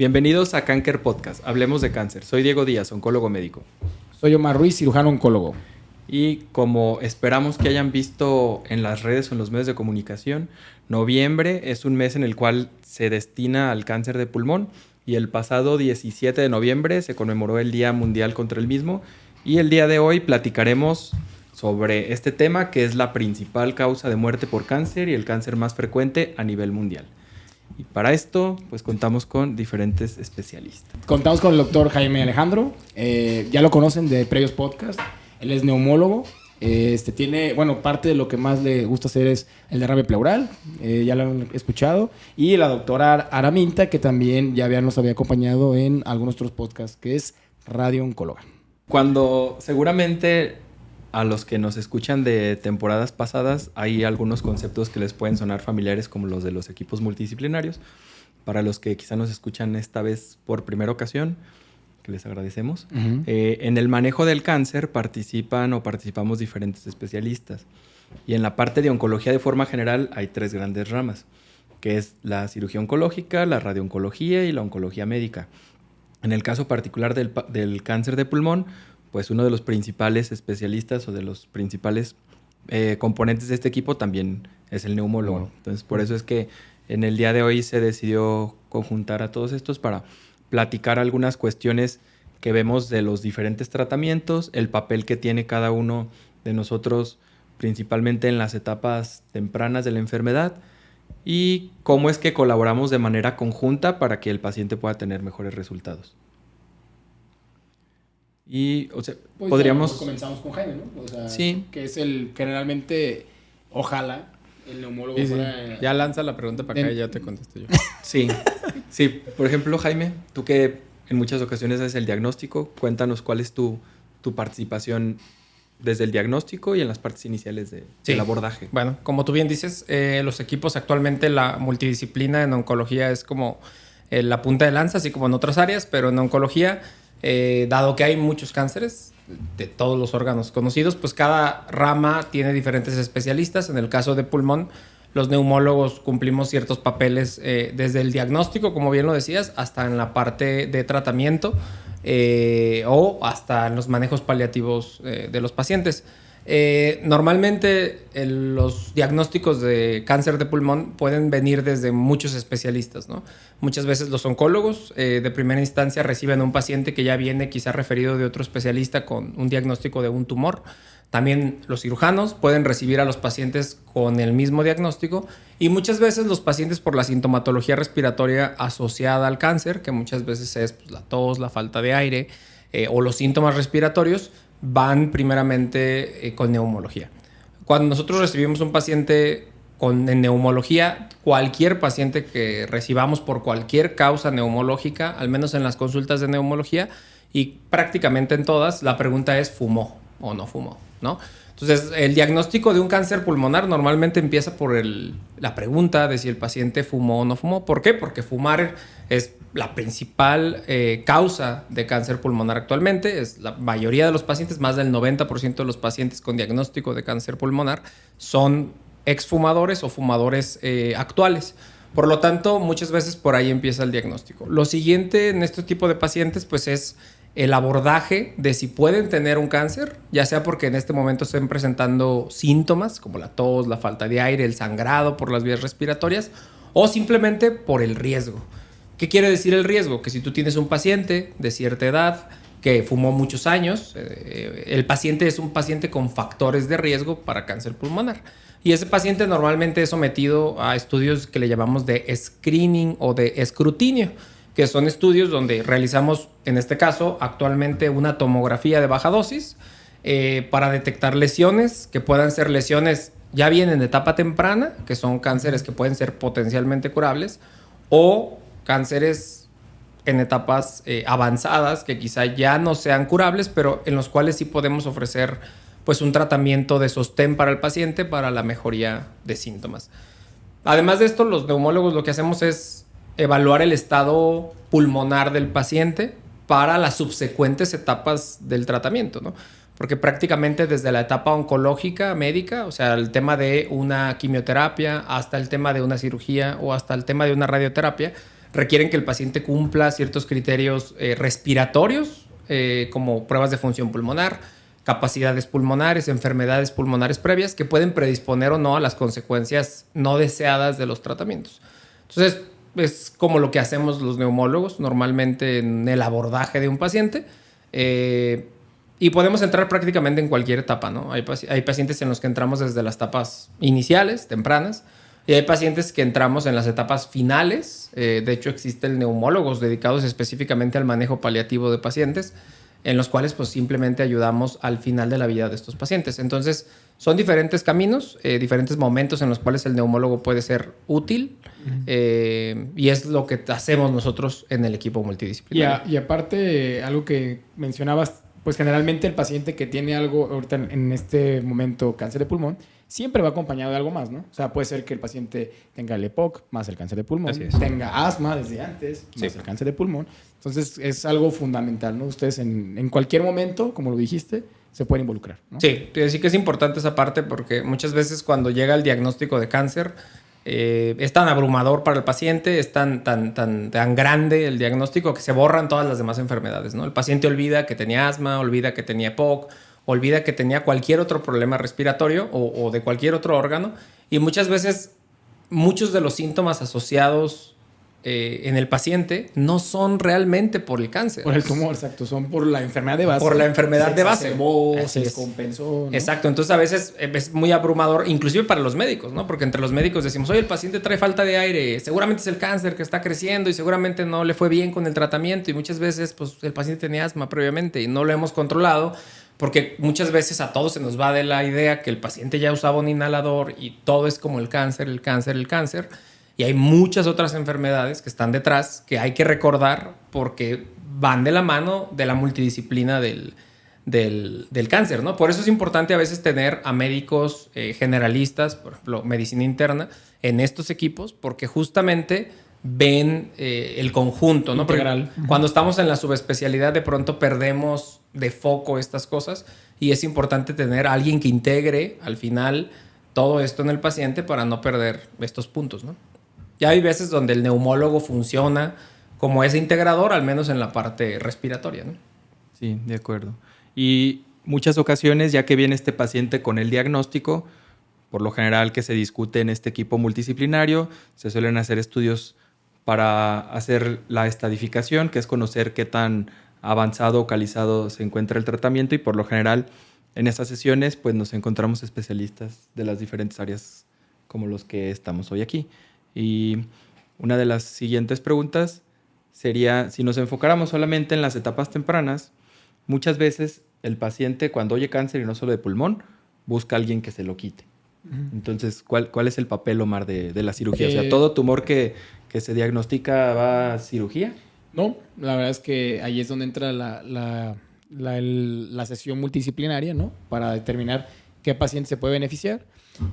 Bienvenidos a Cáncer Podcast. Hablemos de cáncer. Soy Diego Díaz, oncólogo médico. Soy Omar Ruiz, cirujano oncólogo. Y como esperamos que hayan visto en las redes o en los medios de comunicación, noviembre es un mes en el cual se destina al cáncer de pulmón y el pasado 17 de noviembre se conmemoró el Día Mundial contra el mismo y el día de hoy platicaremos sobre este tema que es la principal causa de muerte por cáncer y el cáncer más frecuente a nivel mundial. Y para esto, pues contamos con diferentes especialistas. Contamos con el doctor Jaime Alejandro. Ya lo conocen de previos podcasts. Él es neumólogo. Tiene, parte de lo que más le gusta hacer es el derrame pleural. Ya lo han escuchado. Y la doctora Araminta, que también nos había acompañado en algunos otros podcasts, que es radiooncóloga. Cuando seguramente a los que nos escuchan de temporadas pasadas hay algunos conceptos que les pueden sonar familiares como los de los equipos multidisciplinarios. Para los que quizá nos escuchan esta vez por primera ocasión, que les agradecemos. Uh-huh. En el manejo del cáncer participamos diferentes especialistas. Y en la parte de oncología de forma general hay 3 grandes ramas, que es la cirugía oncológica, la radiooncología y la oncología médica. En el caso particular del cáncer de pulmón, pues uno de los principales especialistas o de los principales componentes de este equipo también es el neumólogo. Bueno. Entonces, por eso es que en el día de hoy se decidió conjuntar a todos estos para platicar algunas cuestiones que vemos de los diferentes tratamientos, el papel que tiene cada uno de nosotros, principalmente en las etapas tempranas de la enfermedad, y cómo es que colaboramos de manera conjunta para que el paciente pueda tener mejores resultados. Y, podríamos... Comenzamos con Jaime, ¿no? Sí. Que es el generalmente, ojalá, el neumólogo sí. fuera... Ya lanza la pregunta para acá y ya te contesto yo. Sí. Por ejemplo, Jaime, tú que en muchas ocasiones haces el diagnóstico, cuéntanos cuál es tu participación desde el diagnóstico y en las partes iniciales del abordaje. Bueno, como tú bien dices, los equipos actualmente, la multidisciplina en oncología es como la punta de lanza, así como en otras áreas, pero en oncología... dado que hay muchos cánceres de todos los órganos conocidos, pues cada rama tiene diferentes especialistas. En el caso de pulmón, los neumólogos cumplimos ciertos papeles desde el diagnóstico, como bien lo decías, hasta en la parte de tratamiento o hasta en los manejos paliativos de los pacientes. Normalmente los diagnósticos de cáncer de pulmón pueden venir desde muchos especialistas, ¿no? Muchas veces los oncólogos de primera instancia reciben a un paciente que ya viene quizá referido de otro especialista con un diagnóstico de un tumor. También los cirujanos pueden recibir a los pacientes con el mismo diagnóstico y muchas veces los pacientes por la sintomatología respiratoria asociada al cáncer, que muchas veces es la tos, la falta de aire o los síntomas respiratorios, van primeramente con neumología. Cuando nosotros recibimos un paciente en neumología, cualquier paciente que recibamos por cualquier causa neumológica, al menos en las consultas de neumología y prácticamente en todas, la pregunta es ¿fumó o no fumó? ¿No? Entonces, el diagnóstico de un cáncer pulmonar normalmente empieza por la pregunta de si el paciente fumó o no fumó. ¿Por qué? Porque fumar es la principal causa de cáncer pulmonar actualmente. Es la mayoría de los pacientes, más del 90% de los pacientes con diagnóstico de cáncer pulmonar son exfumadores o fumadores actuales. Por lo tanto, muchas veces por ahí empieza el diagnóstico. Lo siguiente en este tipo de pacientes pues es el abordaje de si pueden tener un cáncer, ya sea porque en este momento estén presentando síntomas como la tos, la falta de aire, el sangrado por las vías respiratorias o simplemente por el riesgo. ¿Qué quiere decir el riesgo? Que si tú tienes un paciente de cierta edad que fumó muchos años, el paciente es un paciente con factores de riesgo para cáncer pulmonar. Y ese paciente normalmente es sometido a estudios que le llamamos de screening o de escrutinio, que son estudios donde realizamos, en este caso, actualmente una tomografía de baja dosis para detectar lesiones, que puedan ser lesiones ya bien en etapa temprana, que son cánceres que pueden ser potencialmente curables, o cánceres en etapas avanzadas, que quizá ya no sean curables, pero en los cuales sí podemos ofrecer pues, un tratamiento de sostén para el paciente para la mejoría de síntomas. Además de esto, los neumólogos lo que hacemos es evaluar el estado pulmonar del paciente para las subsecuentes etapas del tratamiento, ¿no? Porque prácticamente desde la etapa oncológica médica, o sea, el tema de una quimioterapia, hasta el tema de una cirugía o hasta el tema de una radioterapia, requieren que el paciente cumpla ciertos criterios respiratorios, como pruebas de función pulmonar, capacidades pulmonares, enfermedades pulmonares previas que pueden predisponer o no a las consecuencias no deseadas de los tratamientos. Entonces, es como lo que hacemos los neumólogos normalmente en el abordaje de un paciente. Y podemos entrar prácticamente en cualquier etapa, ¿no? Hay pacientes en los que entramos desde las etapas iniciales, tempranas, y hay pacientes que entramos en las etapas finales. De hecho, existen neumólogos dedicados específicamente al manejo paliativo de pacientes, en los cuales pues simplemente ayudamos al final de la vida de estos pacientes. Entonces, son diferentes caminos, diferentes momentos en los cuales el neumólogo puede ser útil, y es lo que hacemos nosotros en el equipo multidisciplinario. Y aparte, algo que mencionabas, pues generalmente el paciente que tiene algo, ahorita en este momento cáncer de pulmón, siempre va acompañado de algo más, ¿no? O sea, puede ser que el paciente tenga el EPOC más el cáncer de pulmón, tenga asma desde antes más el cáncer de pulmón. Entonces, es algo fundamental, ¿no? Ustedes en cualquier momento, como lo dijiste, se pueden involucrar, ¿no? Sí, sí que es importante esa parte porque muchas veces cuando llega el diagnóstico de cáncer, es tan abrumador para el paciente, es tan grande el diagnóstico que se borran todas las demás enfermedades, ¿no? El paciente olvida que tenía asma, olvida que tenía EPOC, olvida que tenía cualquier otro problema respiratorio o de cualquier otro órgano, y muchas veces muchos de los síntomas asociados en el paciente no son realmente por el cáncer. Por el tumor, exacto. Son por la enfermedad de base. Por la enfermedad de base. Se descompensó, ¿no? Exacto. Entonces, a veces es muy abrumador, inclusive para los médicos, ¿no? Porque entre los médicos decimos, oye, el paciente trae falta de aire, seguramente es el cáncer que está creciendo y seguramente no le fue bien con el tratamiento, y muchas veces, pues, el paciente tenía asma previamente y no lo hemos controlado, porque muchas veces a todos se nos va de la idea que el paciente ya usaba un inhalador y todo es como el cáncer, el cáncer, el cáncer. Y hay muchas otras enfermedades que están detrás que hay que recordar porque van de la mano de la multidisciplina del cáncer, ¿no? Por eso es importante a veces tener a médicos generalistas, por ejemplo, medicina interna, en estos equipos, porque justamente ven el conjunto, ¿no? Integral. Cuando estamos en la subespecialidad, de pronto perdemos de foco estas cosas, y es importante tener a alguien que integre al final todo esto en el paciente para no perder estos puntos, ¿no? Ya hay veces donde el neumólogo funciona como ese integrador, al menos en la parte respiratoria, ¿no? Sí, de acuerdo. Y muchas ocasiones, ya que viene este paciente con el diagnóstico, por lo general que se discute en este equipo multidisciplinario, se suelen hacer estudios para hacer la estadificación, que es conocer qué tan avanzado o calizado se encuentra el tratamiento, y por lo general en estas sesiones pues nos encontramos especialistas de las diferentes áreas como los que estamos hoy aquí. Y una de las siguientes preguntas sería, si nos enfocáramos solamente en las etapas tempranas, muchas veces el paciente cuando oye cáncer, y no solo de pulmón, busca a alguien que se lo quite. Entonces, ¿cuál es el papel, Omar, de la cirugía? O sea, ¿todo tumor que se diagnostica va a cirugía? No, la verdad es que ahí es donde entra la sesión multidisciplinaria, ¿no? Para determinar qué paciente se puede beneficiar.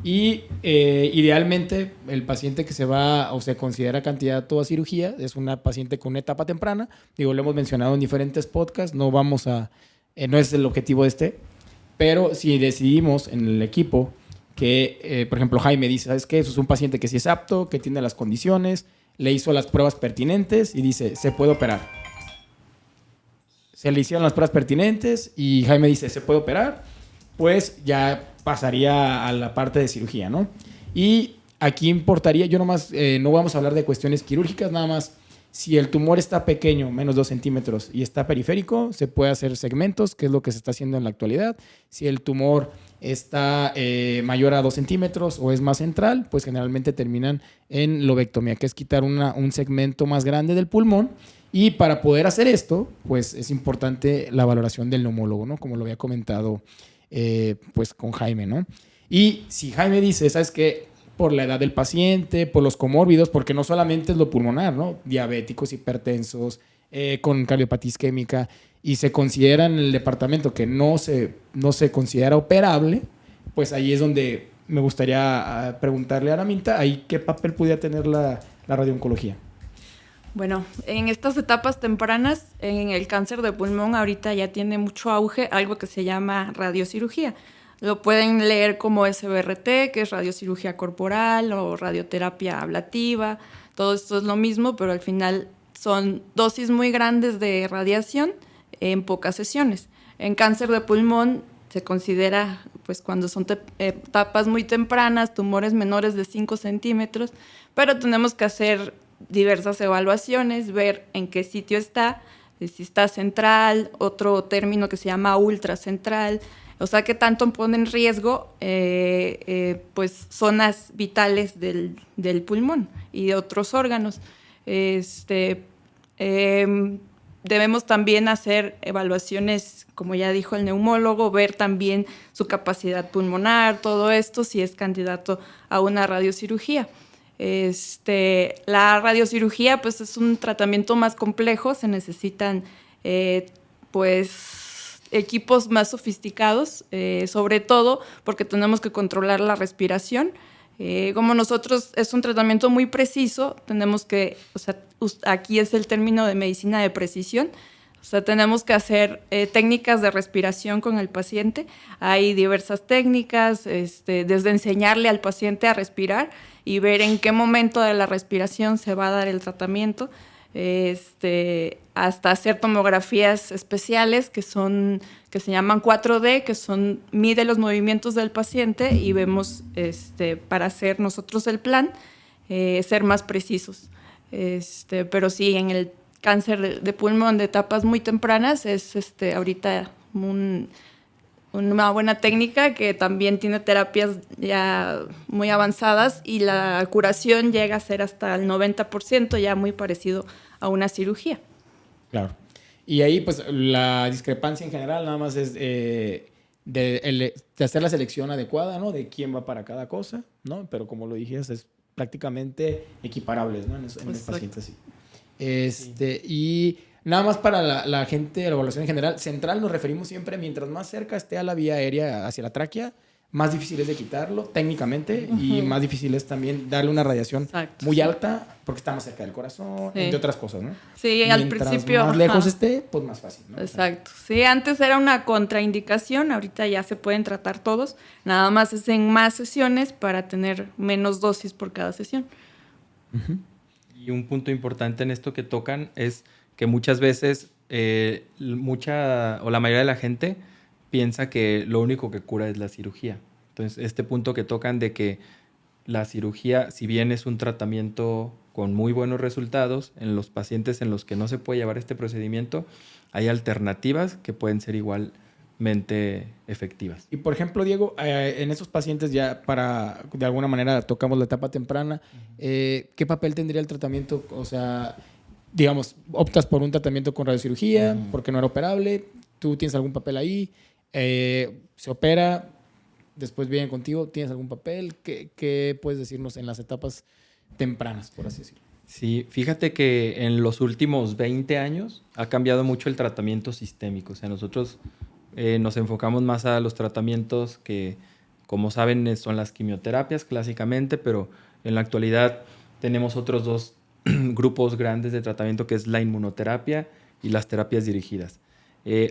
Y idealmente el paciente que se va o se considera candidato a cirugía es una paciente con una etapa temprana. Digo, lo hemos mencionado en diferentes podcasts, no es el objetivo de este, pero si decidimos en el equipo que, por ejemplo, Jaime dice, ¿sabes qué? Eso es un paciente que sí es apto, que tiene las condiciones, le hizo las pruebas pertinentes y dice, se puede operar. Se le hicieron las pruebas pertinentes y Jaime dice, se puede operar, pues ya pasaría a la parte de cirugía, ¿no? Y aquí importaría, yo nomás, no vamos a hablar de cuestiones quirúrgicas, nada más, si el tumor está pequeño, menos 2 centímetros, y está periférico, se puede hacer segmentos, que es lo que se está haciendo en la actualidad. Si el tumor está mayor a 2 centímetros o es más central, pues generalmente terminan en lobectomía, que es quitar un segmento más grande del pulmón. Y para poder hacer esto, pues es importante la valoración del neumólogo, ¿no? Como lo había comentado pues con Jaime, ¿no? Y si Jaime dice, ¿sabes qué? Por la edad del paciente, por los comórbidos, porque no solamente es lo pulmonar, ¿no? Diabéticos, hipertensos, con cardiopatía isquémica, y se considera en el departamento que no se considera operable, pues ahí es donde me gustaría preguntarle a Araminta, ahí qué papel pudiera tener la radiooncología. Bueno, en estas etapas tempranas, en el cáncer de pulmón ahorita ya tiene mucho auge algo que se llama radiocirugía. Lo pueden leer como SBRT, que es radiocirugía corporal, o radioterapia ablativa. Todo esto es lo mismo, pero al final son dosis muy grandes de radiación en pocas sesiones. En cáncer de pulmón se considera, pues cuando son etapas muy tempranas, tumores menores de 5 centímetros, pero tenemos que hacer diversas evaluaciones, ver en qué sitio está, si está central, otro término que se llama ultracentral, o sea, qué tanto pone en riesgo pues zonas vitales del pulmón y de otros órganos. Debemos también hacer evaluaciones, como ya dijo el neumólogo, ver también su capacidad pulmonar, todo esto, si es candidato a una radiocirugía. La radiocirugía pues, es un tratamiento más complejo, se necesitan pues, equipos más sofisticados, sobre todo porque tenemos que controlar la respiración. Como nosotros es un tratamiento muy preciso, tenemos que, o sea, aquí es el término de medicina de precisión, o sea, tenemos que hacer técnicas de respiración con el paciente. Hay diversas técnicas, desde enseñarle al paciente a respirar y ver en qué momento de la respiración se va a dar el tratamiento, hasta hacer tomografías especiales que se llaman 4D, que mide los movimientos del paciente y vemos para hacer nosotros el plan, ser más precisos. Pero sí, en el cáncer de pulmón de etapas muy tempranas es ahorita una buena técnica que también tiene terapias ya muy avanzadas y la curación llega a ser hasta el 90%, ya muy parecido a una cirugía. Claro. Y ahí, pues, la discrepancia en general nada más es de hacer la selección adecuada, ¿no? De quién va para cada cosa, ¿no? Pero como lo dijiste, es prácticamente equiparables, ¿no? En el paciente así. Y nada más para la gente de la evaluación en general, central nos referimos siempre, mientras más cerca esté a la vía aérea hacia la tráquea, más difícil es de quitarlo técnicamente y más difícil es también darle una radiación muy alta porque está más cerca del corazón, entre otras cosas, ¿no? Sí, al principio. Más lejos esté, pues más fácil, ¿no? Exacto. Sí, antes era una contraindicación, ahorita ya se pueden tratar todos, nada más es en más sesiones para tener menos dosis por cada sesión. Y un punto importante en esto que tocan es que muchas veces la mayoría de la gente piensa que lo único que cura es la cirugía. Entonces, este punto que tocan de que la cirugía, si bien es un tratamiento con muy buenos resultados, en los pacientes en los que no se puede llevar este procedimiento, hay alternativas que pueden ser igualmente efectivas. Y por ejemplo, Diego, en esos pacientes ya de alguna manera tocamos la etapa temprana, ¿qué papel tendría el tratamiento? O sea, digamos, optas por un tratamiento con radiocirugía porque no era operable, ¿tú tienes algún papel ahí? Se opera, después vienen contigo, ¿tienes algún papel? ¿Qué puedes decirnos en las etapas tempranas, por así decirlo? Sí, fíjate que en los últimos 20 años ha cambiado mucho el tratamiento sistémico. O sea, nosotros nos enfocamos más a los tratamientos que, como saben, son las quimioterapias clásicamente, pero en la actualidad tenemos otros dos grupos grandes de tratamiento, que es la inmunoterapia y las terapias dirigidas.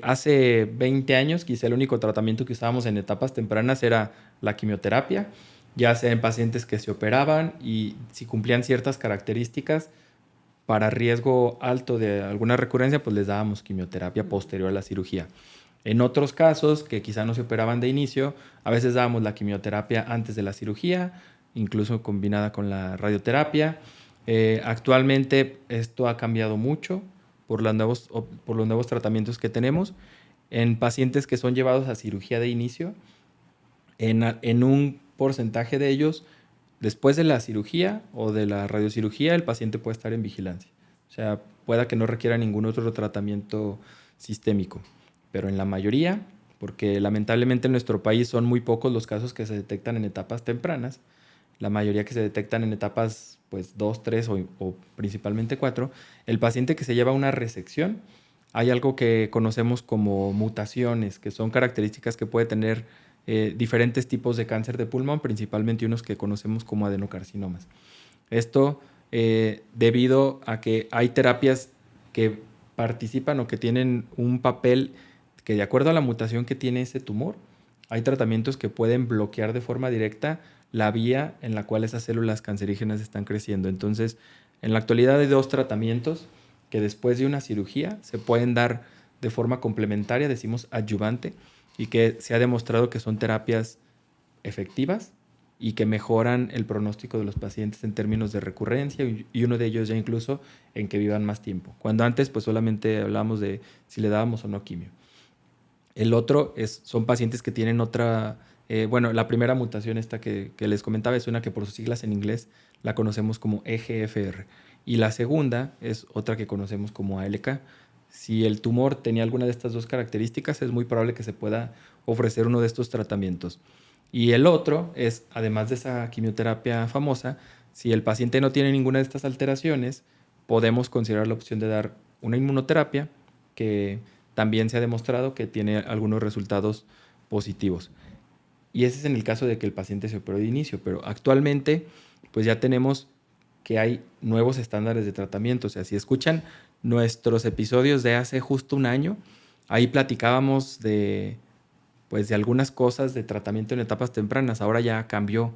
Hace 20 años, quizá el único tratamiento que usábamos en etapas tempranas era la quimioterapia, ya sea en pacientes que se operaban y si cumplían ciertas características para riesgo alto de alguna recurrencia, pues les dábamos quimioterapia posterior a la cirugía. En otros casos, que quizá no se operaban de inicio, a veces dábamos la quimioterapia antes de la cirugía, incluso combinada con la radioterapia. Actualmente esto ha cambiado mucho por los nuevos tratamientos que tenemos. En pacientes que son llevados a cirugía de inicio, en un porcentaje de ellos, después de la cirugía o de la radiocirugía, el paciente puede estar en vigilancia. O sea, pueda que no requiera ningún otro tratamiento sistémico. Pero en la mayoría, porque lamentablemente en nuestro país son muy pocos los casos que se detectan en etapas tempranas, la mayoría que se detectan en etapas pues 2, 3 o principalmente 4, el paciente que se lleva una resección, hay algo que conocemos como mutaciones, que son características que puede tener diferentes tipos de cáncer de pulmón, principalmente unos que conocemos como adenocarcinomas. Esto debido a que hay terapias que participan o que tienen un papel que, de acuerdo a la mutación que tiene ese tumor, hay tratamientos que pueden bloquear de forma directa la vía en la cual esas células cancerígenas están creciendo. Entonces, En la actualidad hay 2 tratamientos que después de una cirugía se pueden dar de forma complementaria, decimos adyuvante, y que se ha demostrado que son terapias efectivas y que mejoran el pronóstico de los pacientes en términos de recurrencia y uno de ellos ya incluso en que vivan más tiempo. Cuando antes pues solamente hablábamos de si le dábamos o no quimio. El otro son pacientes que tienen otra, la primera mutación esta que les comentaba es una que por sus siglas en inglés la conocemos como EGFR y la segunda es otra que conocemos como ALK. Si el tumor tenía alguna de estas 2 características es muy probable que se pueda ofrecer uno de estos tratamientos. Y el otro es, además de esa quimioterapia famosa, si el paciente no tiene ninguna de estas alteraciones, podemos considerar la opción de dar una inmunoterapia que también se ha demostrado que tiene algunos resultados positivos. Y ese es en el caso de que el paciente se operó de inicio, pero actualmente pues ya tenemos que hay nuevos estándares de tratamiento. O sea, si escuchan nuestros episodios de hace justo un año, ahí platicábamos de algunas cosas de tratamiento en etapas tempranas. Ahora ya cambió.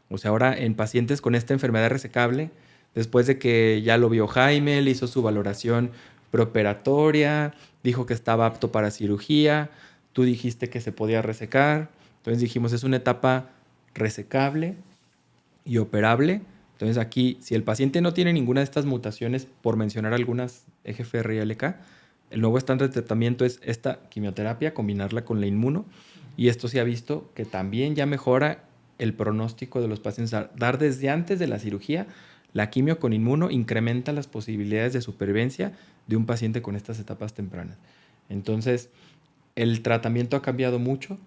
O sea, ahora en pacientes con esta enfermedad resecable, después de que ya lo vio Jaime, le hizo su valoración preoperatoria, dijo que estaba apto para cirugía, tú dijiste que se podía resecar. Entonces dijimos, es una etapa resecable y operable. Entonces aquí, si el paciente no tiene ninguna de estas mutaciones, por mencionar algunas, EGFR y ALK, el nuevo estándar de tratamiento es esta quimioterapia, combinarla con la inmuno, y esto se ha visto que también ya mejora el pronóstico de los pacientes. Dar desde antes de la cirugía la quimio con inmuno incrementa las posibilidades de supervivencia de un paciente con estas etapas tempranas. Entonces, el tratamiento ha cambiado mucho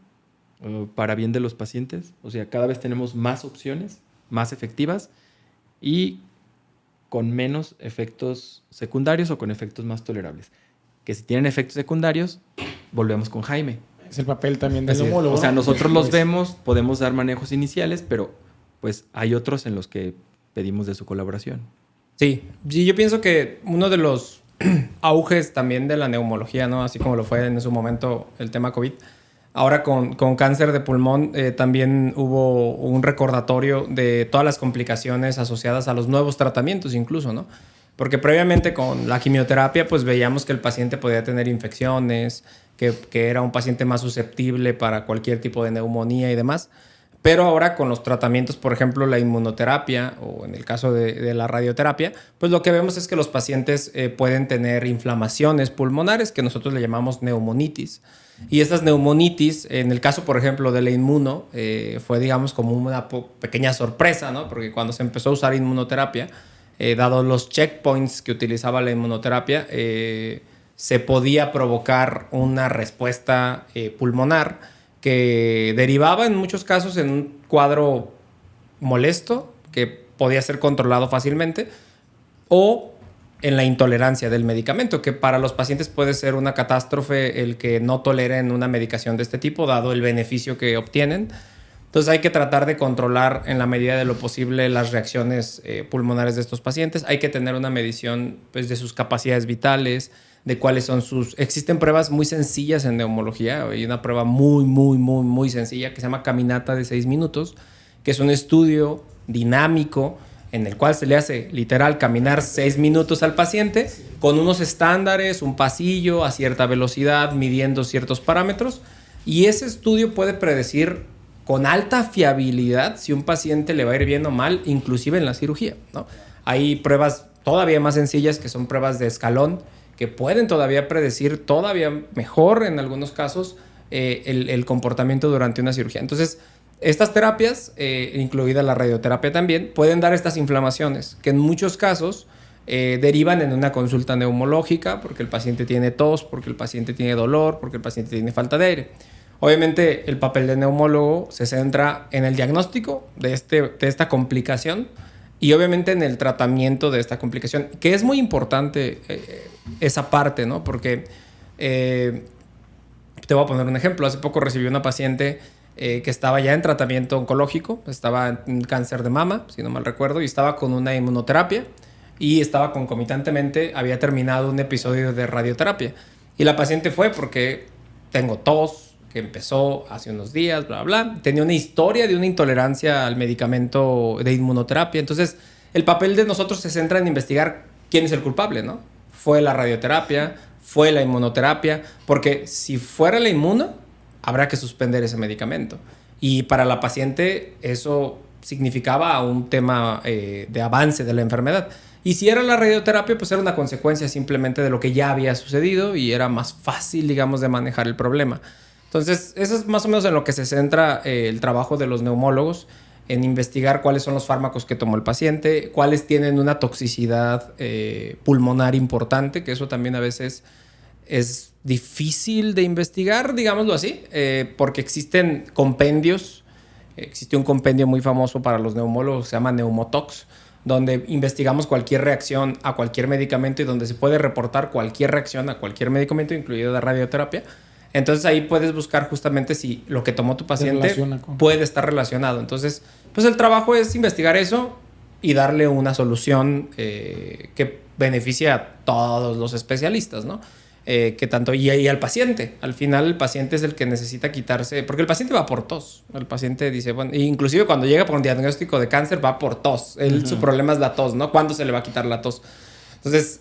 para bien de los pacientes. O sea, cada vez tenemos más opciones, más efectivas y con menos efectos secundarios o con efectos más tolerables. Que si tienen efectos secundarios, volvemos con Jaime. Es el papel también del neumólogo. O sea, nosotros los vemos, podemos dar manejos iniciales, pero pues hay otros en los que pedimos de su colaboración. Sí, yo pienso que uno de los auges también de la neumología, ¿no? Así como lo fue en su momento el tema COVID, ahora con cáncer de pulmón también hubo un recordatorio de todas las complicaciones asociadas a los nuevos tratamientos incluso, ¿no? Porque previamente con la quimioterapia pues veíamos que el paciente podía tener infecciones, que era un paciente más susceptible para cualquier tipo de neumonía y demás. Pero ahora con los tratamientos, por ejemplo, la inmunoterapia o en el caso de la radioterapia, pues lo que vemos es que los pacientes pueden tener inflamaciones pulmonares que nosotros le llamamos neumonitis. Y estas neumonitis, en el caso, por ejemplo, de la inmuno, fue, digamos, como una pequeña sorpresa, ¿no? Porque cuando se empezó a usar inmunoterapia, dados los checkpoints que utilizaba la inmunoterapia, se podía provocar una respuesta pulmonar que derivaba en muchos casos en un cuadro molesto que podía ser controlado fácilmente o en la intolerancia del medicamento, que para los pacientes puede ser una catástrofe el que no toleren una medicación de este tipo, dado el beneficio que obtienen. Entonces hay que tratar de controlar en la medida de lo posible las reacciones pulmonares de estos pacientes. Hay que tener una medición pues, de sus capacidades vitales, de cuáles son sus... Existen pruebas muy sencillas en neumología. Hay una prueba muy sencilla que se llama caminata de 6 minutos, que es un estudio dinámico en el cual se le hace literal caminar 6 minutos al paciente con unos estándares, un pasillo a cierta velocidad, midiendo ciertos parámetros. Y ese estudio puede predecir con alta fiabilidad si un paciente le va a ir bien o mal, inclusive en la cirugía, ¿no? Hay pruebas todavía más sencillas que son pruebas de escalón, que pueden todavía predecir todavía mejor en algunos casos el comportamiento durante una cirugía. Entonces, estas terapias, incluida la radioterapia también, pueden dar estas inflamaciones que en muchos casos derivan en una consulta neumológica porque el paciente tiene tos, porque el paciente tiene dolor, porque el paciente tiene falta de aire. Obviamente, el papel de neumólogo se centra en el diagnóstico de esta complicación y obviamente en el tratamiento de esta complicación, que es muy importante esa parte, ¿no? Porque te voy a poner un ejemplo. Hace poco recibí una paciente que estaba ya en tratamiento oncológico, estaba en cáncer de mama, si no mal recuerdo, y estaba con una inmunoterapia y estaba concomitantemente, había terminado un episodio de radioterapia. Y la paciente fue porque tengo tos, que empezó hace unos días, bla, bla. Tenía una historia de una intolerancia al medicamento de inmunoterapia. Entonces, el papel de nosotros se centra en investigar quién es el culpable, ¿no? ¿Fue la radioterapia? ¿Fue la inmunoterapia? Porque si fuera la inmuno, habrá que suspender ese medicamento. Y para la paciente eso significaba un tema de avance de la enfermedad. Y si era la radioterapia, pues era una consecuencia simplemente de lo que ya había sucedido y era más fácil, digamos, de manejar el problema. Entonces, eso es más o menos en lo que se centra el trabajo de los neumólogos, en investigar cuáles son los fármacos que tomó el paciente, cuáles tienen una toxicidad pulmonar importante, que eso también a veces es difícil de investigar, digámoslo así, porque existen compendios. Existe un compendio muy famoso para los neumólogos, se llama Neumotox, donde investigamos cualquier reacción a cualquier medicamento y donde se puede reportar cualquier reacción a cualquier medicamento, incluido la radioterapia. Entonces ahí puedes buscar justamente si lo que tomó tu paciente puede estar relacionado. Entonces, pues el trabajo es investigar eso y darle una solución que beneficie a todos los especialistas, ¿no? Que tanto y al paciente. Al final el paciente es el que necesita quitarse, porque el paciente va por tos. El paciente dice, bueno, inclusive cuando llega por un diagnóstico de cáncer va por tos. Su problema es la tos, ¿no? ¿Cuándo se le va a quitar la tos? Entonces,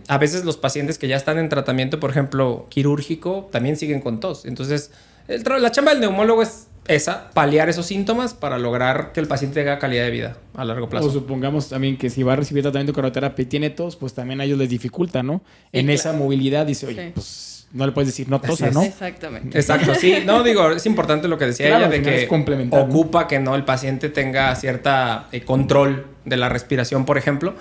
a veces los pacientes que ya están en tratamiento, por ejemplo, quirúrgico, también siguen con tos. Entonces, la chamba del neumólogo es esa, paliar esos síntomas para lograr que el paciente tenga calidad de vida a largo plazo. O supongamos también que si va a recibir tratamiento con radioterapia y tiene tos, pues también a ellos les dificulta, ¿no? En esa movilidad dice, oye, pues no le puedes decir no tosa, ¿no? Exactamente. Exacto, sí. No, digo, es importante lo que decía Claro, ella, de que ocupa, ¿no?, que no el paciente tenga cierta control de la respiración, por ejemplo.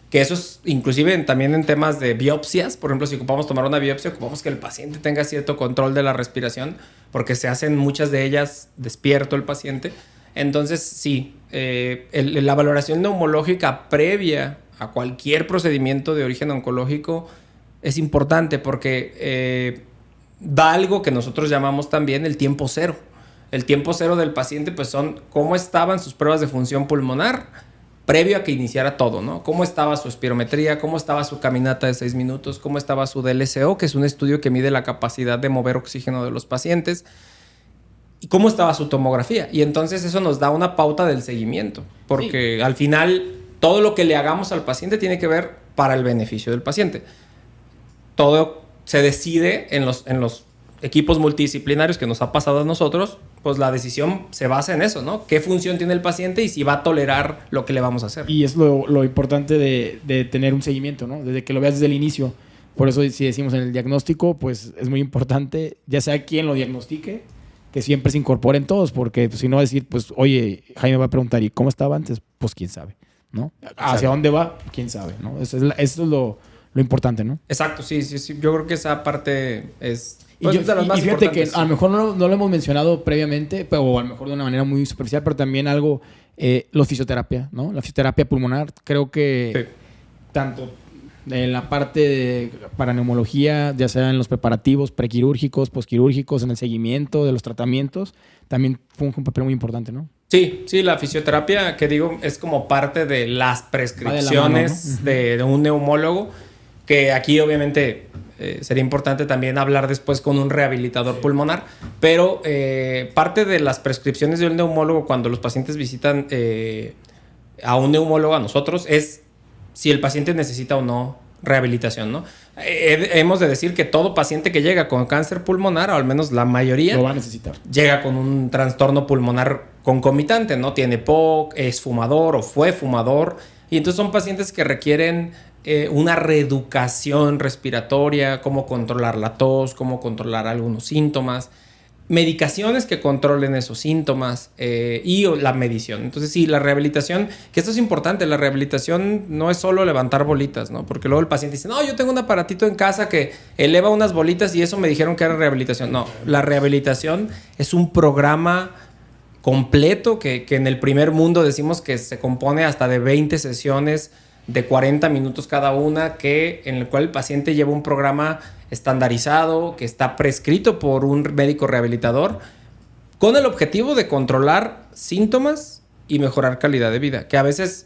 Que eso es inclusive también en temas de biopsias. Por ejemplo, si ocupamos tomar una biopsia, ocupamos que el paciente tenga cierto control de la respiración, porque se hacen muchas de ellas despierto el paciente. Entonces, sí, la valoración neumológica previa a cualquier procedimiento de origen oncológico es importante porque da algo que nosotros llamamos también el tiempo cero. El tiempo cero del paciente pues son cómo estaban sus pruebas de función pulmonar previo a que iniciara todo, ¿no? Cómo estaba su espirometría, cómo estaba su caminata de 6 minutos, cómo estaba su DLCO, que es un estudio que mide la capacidad de mover oxígeno de los pacientes, y cómo estaba su tomografía. Y entonces eso nos da una pauta del seguimiento, porque al final todo lo que le hagamos al paciente tiene que ver para el beneficio del paciente. Todo se decide en los equipos multidisciplinarios que nos ha pasado a nosotros, pues la decisión se basa en eso, ¿no? ¿Qué función tiene el paciente y si va a tolerar lo que le vamos a hacer? Y es lo importante de tener un seguimiento, ¿no? Desde que lo veas desde el inicio. Por eso si decimos en el diagnóstico, pues es muy importante, ya sea quien lo diagnostique, que siempre se incorporen todos, porque pues, si no va a decir, pues, oye, Jaime va a preguntar, ¿y cómo estaba antes? Pues quién sabe, ¿no? ¿Hacia dónde va? Quién sabe, ¿no? Eso es lo importante, ¿no? Exacto, sí. Yo creo que esa parte es... Y fíjate que a lo mejor no lo hemos mencionado previamente, o a lo mejor de una manera muy superficial, pero también algo, la fisioterapia, ¿no? La fisioterapia pulmonar, creo que tanto en la parte para neumología, ya sea en los preparativos prequirúrgicos, posquirúrgicos, en el seguimiento de los tratamientos, también funge un papel muy importante, ¿no? Sí, la fisioterapia, que digo, es como parte de las prescripciones de un neumólogo, que aquí obviamente... sería importante también hablar después con un rehabilitador pulmonar, pero parte de las prescripciones de un neumólogo cuando los pacientes visitan a un neumólogo, a nosotros, es si el paciente necesita o no rehabilitación, ¿no? Hemos de decir que todo paciente que llega con cáncer pulmonar, o al menos la mayoría, lo va a necesitar. Llega con un trastorno pulmonar concomitante, ¿no? Tiene POC, es fumador o fue fumador, y entonces son pacientes que requieren una reeducación respiratoria, cómo controlar la tos, cómo controlar algunos síntomas, medicaciones que controlen esos síntomas y la medición. Entonces sí, la rehabilitación, que esto es importante, la rehabilitación no es solo levantar bolitas, ¿no? Porque luego el paciente dice, no, yo tengo un aparatito en casa que eleva unas bolitas y eso me dijeron que era rehabilitación. No, la rehabilitación es un programa completo que en el primer mundo decimos que se compone hasta de 20 sesiones de 40 minutos cada una, en el cual el paciente lleva un programa estandarizado, que está prescrito por un médico rehabilitador, con el objetivo de controlar síntomas y mejorar calidad de vida. Que a veces,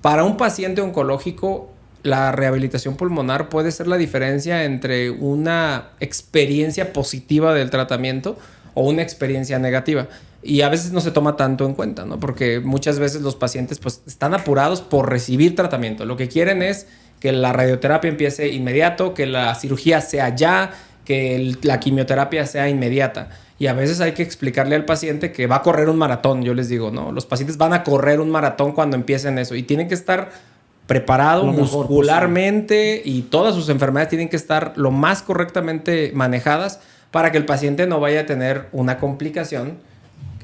para un paciente oncológico, la rehabilitación pulmonar puede ser la diferencia entre una experiencia positiva del tratamiento o una experiencia negativa. y a veces no se toma tanto en cuenta, ¿no? Porque muchas veces los pacientes pues están apurados por recibir tratamiento. Lo que quieren es que la radioterapia empiece inmediato, que la cirugía sea ya, que la quimioterapia sea inmediata. Y a veces hay que explicarle al paciente que va a correr un maratón. Yo les digo, ¿no? Los pacientes van a correr un maratón cuando empiecen eso y tienen que estar preparados muscularmente y todas sus enfermedades tienen que estar lo más correctamente manejadas para que el paciente no vaya a tener una complicación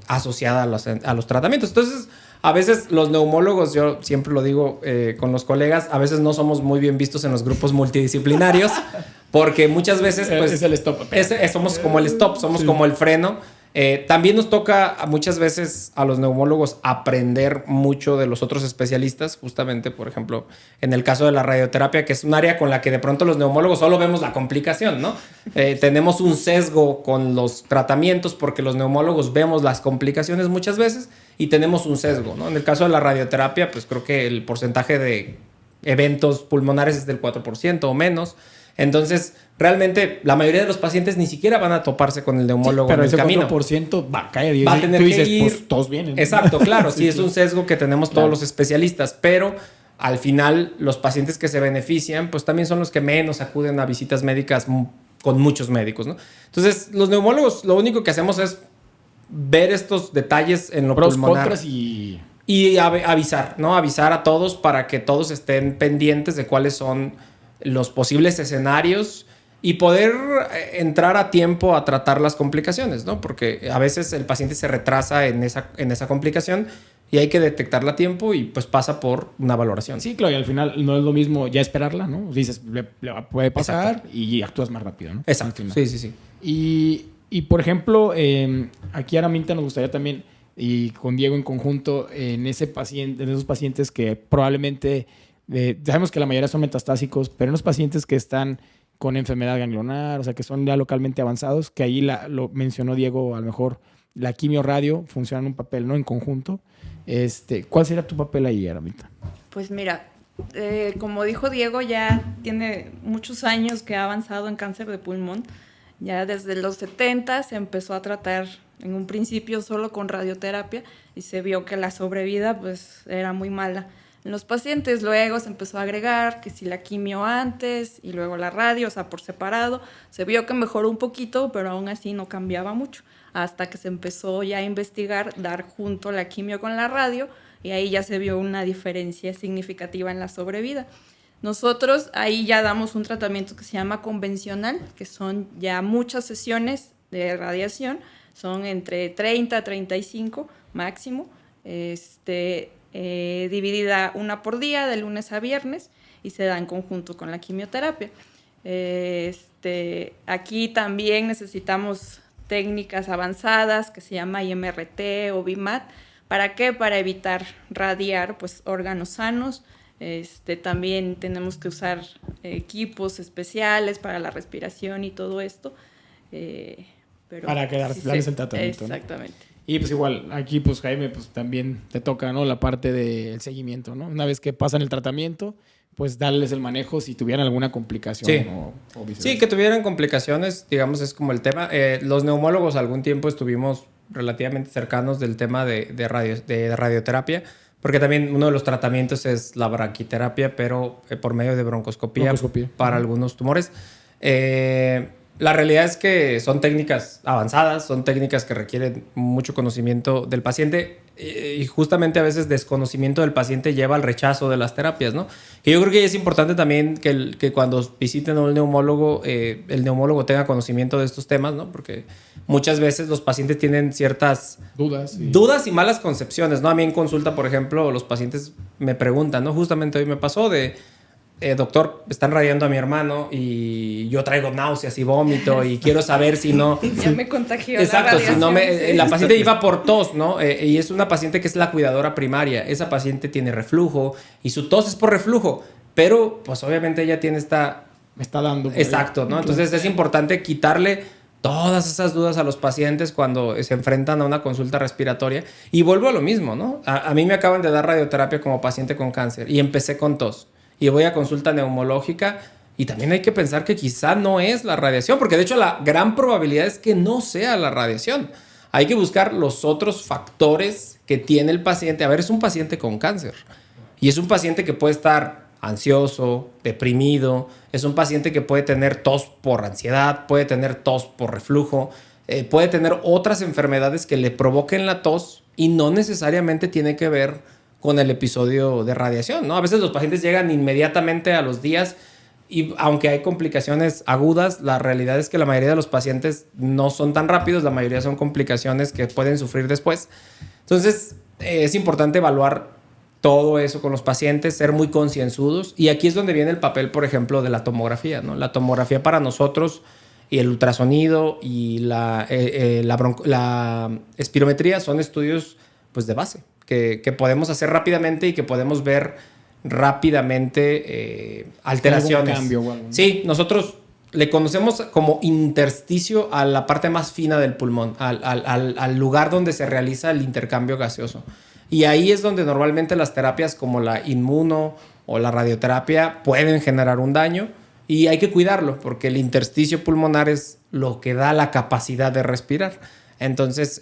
asociada a los tratamientos. Entonces, a veces los neumólogos, yo siempre lo digo con los colegas, a veces no somos muy bien vistos en los grupos multidisciplinarios porque muchas veces pues, es el stop. Somos como el stop, somos como el freno. También nos toca muchas veces a los neumólogos aprender mucho de los otros especialistas, justamente, por ejemplo, en el caso de la radioterapia, que es un área con la que de pronto los neumólogos solo vemos la complicación, ¿no? Tenemos un sesgo con los tratamientos porque los neumólogos vemos las complicaciones muchas veces y tenemos un sesgo, ¿no? En el caso de la radioterapia, pues creo que el porcentaje de eventos pulmonares es del 4% o menos. Entonces, realmente, la mayoría de los pacientes ni siquiera van a toparse con el neumólogo en el camino. Pero ese 4% va a caer. Y va a tener tú que dices, ir. Pues todos vienen. Exacto, claro. Sí, es un sesgo que tenemos todos los especialistas. Pero, al final, los pacientes que se benefician, pues también son los que menos acuden a visitas médicas con muchos médicos, ¿no? Entonces, los neumólogos, lo único que hacemos es ver estos detalles en lo pulmonar. Contras y avisar, ¿no? Avisar a todos para que todos estén pendientes de cuáles son los posibles escenarios y poder entrar a tiempo a tratar las complicaciones, ¿no? Porque a veces el paciente se retrasa en esa complicación y hay que detectarla a tiempo y pues pasa por una valoración. Sí, claro, y al final no es lo mismo ya esperarla, ¿no? Dices, le puede pasar. Exacto. Y actúas más rápido, ¿no? Exacto, sí. Y por ejemplo, aquí Araminta nos gustaría también, y con Diego en conjunto, en esos pacientes que probablemente... sabemos que la mayoría son metastásicos, pero en los pacientes que están con enfermedad ganglionar, o sea, que son ya localmente avanzados, que ahí lo mencionó Diego, a lo mejor la quimio-radio funcionan un papel, ¿no? En conjunto. ¿Cuál sería tu papel ahí, Aramita? Pues mira, como dijo Diego, ya tiene muchos años que ha avanzado en cáncer de pulmón. Ya desde los 70 se empezó a tratar en un principio solo con radioterapia y se vio que la sobrevida pues era muy mala en los pacientes. Luego se empezó a agregar que si la quimio antes y luego la radio, o sea, por separado. Se vio que mejoró un poquito, pero aún así no cambiaba mucho. Hasta que se empezó ya a investigar dar junto la quimio con la radio y ahí ya se vio una diferencia significativa en la sobrevida. Nosotros ahí ya damos un tratamiento que se llama convencional, que son ya muchas sesiones de radiación, son entre 30 a 35 máximo, dividida una por día, de lunes a viernes, y se da en conjunto con la quimioterapia. Aquí también necesitamos técnicas avanzadas que se llama IMRT o BIMAT. ¿Para qué? Para evitar radiar pues, órganos sanos. También tenemos que usar equipos especiales para la respiración y todo esto. Pero para darles el tratamiento. Exactamente. ¿No? Y pues igual, aquí pues Jaime, pues también te toca, ¿no? La parte del seguimiento, ¿no? Una vez que pasan el tratamiento, pues darles el manejo si tuvieran alguna complicación. Sí. O viceversa. Sí, que tuvieran complicaciones, digamos, es como el tema. Los neumólogos algún tiempo estuvimos relativamente cercanos del tema de radioterapia, porque también uno de los tratamientos es la braquiterapia, pero por medio de broncoscopía. Para algunos tumores. La realidad es que son técnicas avanzadas, son técnicas que requieren mucho conocimiento del paciente y justamente a veces desconocimiento del paciente lleva al rechazo de las terapias, ¿no? Que yo creo que es importante también que cuando visiten a un neumólogo, el neumólogo tenga conocimiento de estos temas, ¿no? Porque muchas veces los pacientes tienen ciertas dudas y malas concepciones, ¿no? A mí en consulta, por ejemplo, los pacientes me preguntan, ¿no? Justamente hoy me pasó doctor, están radiando a mi hermano y yo traigo náuseas y vómito y quiero saber si no... Ya me contagió. Exacto, si no la paciente iba por tos, ¿no? Y es una paciente que es la cuidadora primaria. Esa paciente tiene reflujo y su tos es por reflujo, pero pues obviamente ella tiene Me está dando. Exacto, ¿no? Entonces es importante quitarle todas esas dudas a los pacientes cuando se enfrentan a una consulta respiratoria. Y vuelvo a lo mismo, ¿no? A mí me acaban de dar radioterapia como paciente con cáncer y empecé con tos. Y voy a consulta neumológica y también hay que pensar que quizá no es la radiación, porque de hecho la gran probabilidad es que no sea la radiación. hay que buscar los otros factores que tiene el paciente. A ver, es un paciente con cáncer y es un paciente que puede estar ansioso, deprimido, es un paciente que puede tener tos por ansiedad, puede tener tos por reflujo, puede tener otras enfermedades que le provoquen la tos y no necesariamente tiene que ver con el episodio de radiación, ¿no? A veces los pacientes llegan inmediatamente a los días y aunque hay complicaciones agudas, la realidad es que la mayoría de los pacientes no son tan rápidos, la mayoría son complicaciones que pueden sufrir después. Entonces, es importante evaluar todo eso con los pacientes, ser muy concienzudos. Y aquí es donde viene el papel, por ejemplo, de la tomografía, ¿no? La tomografía para nosotros y el ultrasonido y la espirometría son estudios pues, de base que podemos hacer rápidamente y que podemos ver rápidamente alteraciones. ¿Algún cambio o algo, no? Sí, nosotros le conocemos como intersticio a la parte más fina del pulmón, al lugar donde se realiza el intercambio gaseoso. Y ahí es donde normalmente las terapias como la inmuno o la radioterapia pueden generar un daño y hay que cuidarlo porque el intersticio pulmonar es lo que da la capacidad de respirar. Entonces,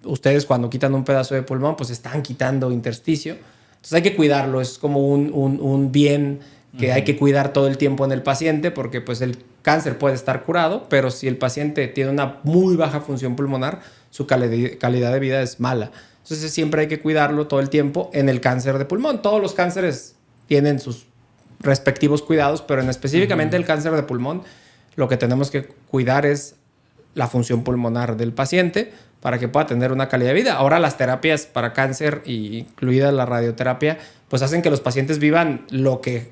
ustedes cuando quitan un pedazo de pulmón, pues están quitando intersticio. Entonces hay que cuidarlo, es como un bien que hay que cuidar todo el tiempo en el paciente porque pues el cáncer puede estar curado, pero si el paciente tiene una muy baja función pulmonar, su calidad de vida es mala. Entonces siempre hay que cuidarlo todo el tiempo en el cáncer de pulmón. Todos los cánceres tienen sus respectivos cuidados, pero en específicamente el cáncer de pulmón, lo que tenemos que cuidar es la función pulmonar del paciente para que pueda tener una calidad de vida. Ahora las terapias para cáncer, incluida la radioterapia, pues hacen que los pacientes vivan lo que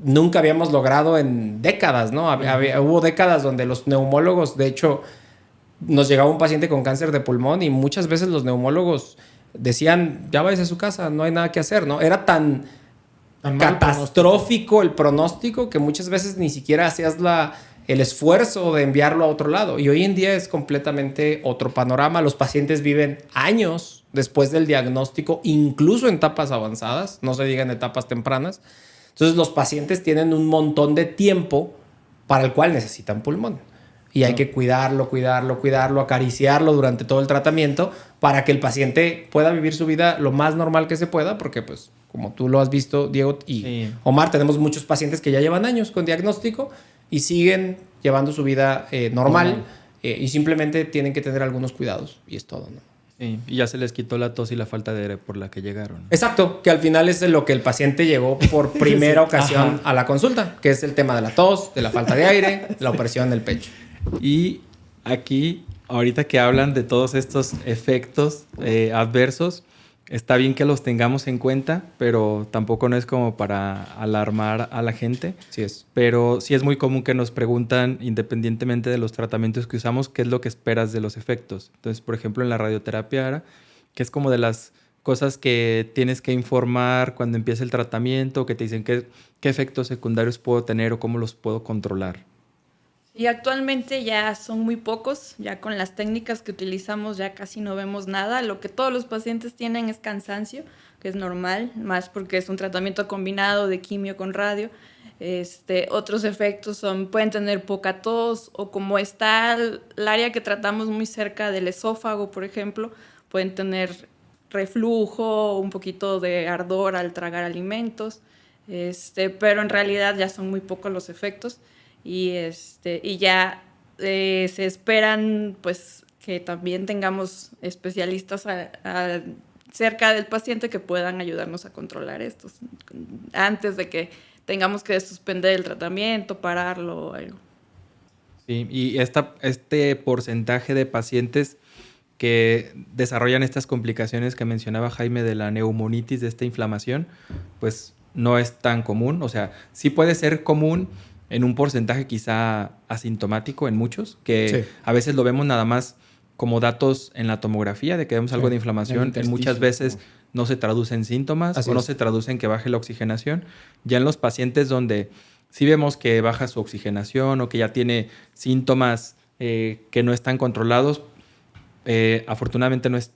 nunca habíamos logrado en décadas, ¿no? Hubo décadas donde los neumólogos, de hecho, nos llegaba un paciente con cáncer de pulmón y muchas veces los neumólogos decían, ya váyase a su casa, no hay nada que hacer, ¿no? Era tan catastrófico el pronóstico que muchas veces ni siquiera hacías el esfuerzo de enviarlo a otro lado. Y hoy en día es completamente otro panorama. Los pacientes viven años después del diagnóstico, incluso en etapas avanzadas, no se diga en etapas tempranas. Entonces los pacientes tienen un montón de tiempo para el cual necesitan pulmón. Y hay que cuidarlo, acariciarlo durante todo el tratamiento para que el paciente pueda vivir su vida lo más normal que se pueda, porque pues como tú lo has visto, Diego y Omar, tenemos muchos pacientes que ya llevan años con diagnóstico y siguen llevando su vida normal y simplemente tienen que tener algunos cuidados y es todo, ¿no? Sí, y ya se les quitó la tos y la falta de aire por la que llegaron. Exacto, que al final es lo que el paciente llegó por primera ocasión a la consulta, que es el tema de la tos, de la falta de aire, la opresión del pecho. Y aquí, ahorita que hablan de todos estos efectos adversos, está bien que los tengamos en cuenta, pero tampoco no es como para alarmar a la gente. Sí es. Pero sí es muy común que nos preguntan, independientemente de los tratamientos que usamos, qué es lo que esperas de los efectos. Entonces, por ejemplo, en la radioterapia, que es como de las cosas que tienes que informar cuando empieza el tratamiento, que te dicen qué efectos secundarios puedo tener o cómo los puedo controlar. Y actualmente ya son muy pocos, ya con las técnicas que utilizamos ya casi no vemos nada. Lo que todos los pacientes tienen es cansancio, que es normal, más porque es un tratamiento combinado de quimio con radio. Otros efectos pueden tener poca tos o como está el área que tratamos muy cerca del esófago, por ejemplo, pueden tener reflujo, un poquito de ardor al tragar alimentos, pero en realidad ya son muy pocos los efectos. Y ya se esperan pues que también tengamos especialistas cerca del paciente que puedan ayudarnos a controlar estos antes de que tengamos que suspender el tratamiento, pararlo o algo. Sí, y este porcentaje de pacientes que desarrollan estas complicaciones que mencionaba Jaime de la neumonitis, de esta inflamación, pues no es tan común. O sea, sí puede ser común en un porcentaje quizá asintomático en muchos, que a veces lo vemos nada más como datos en la tomografía de que vemos algo de inflamación. En muchas veces no se traduce en síntomas o no se traduce en que baje la oxigenación. Ya en los pacientes donde sí vemos que baja su oxigenación o que ya tiene síntomas que no están controlados, afortunadamente no es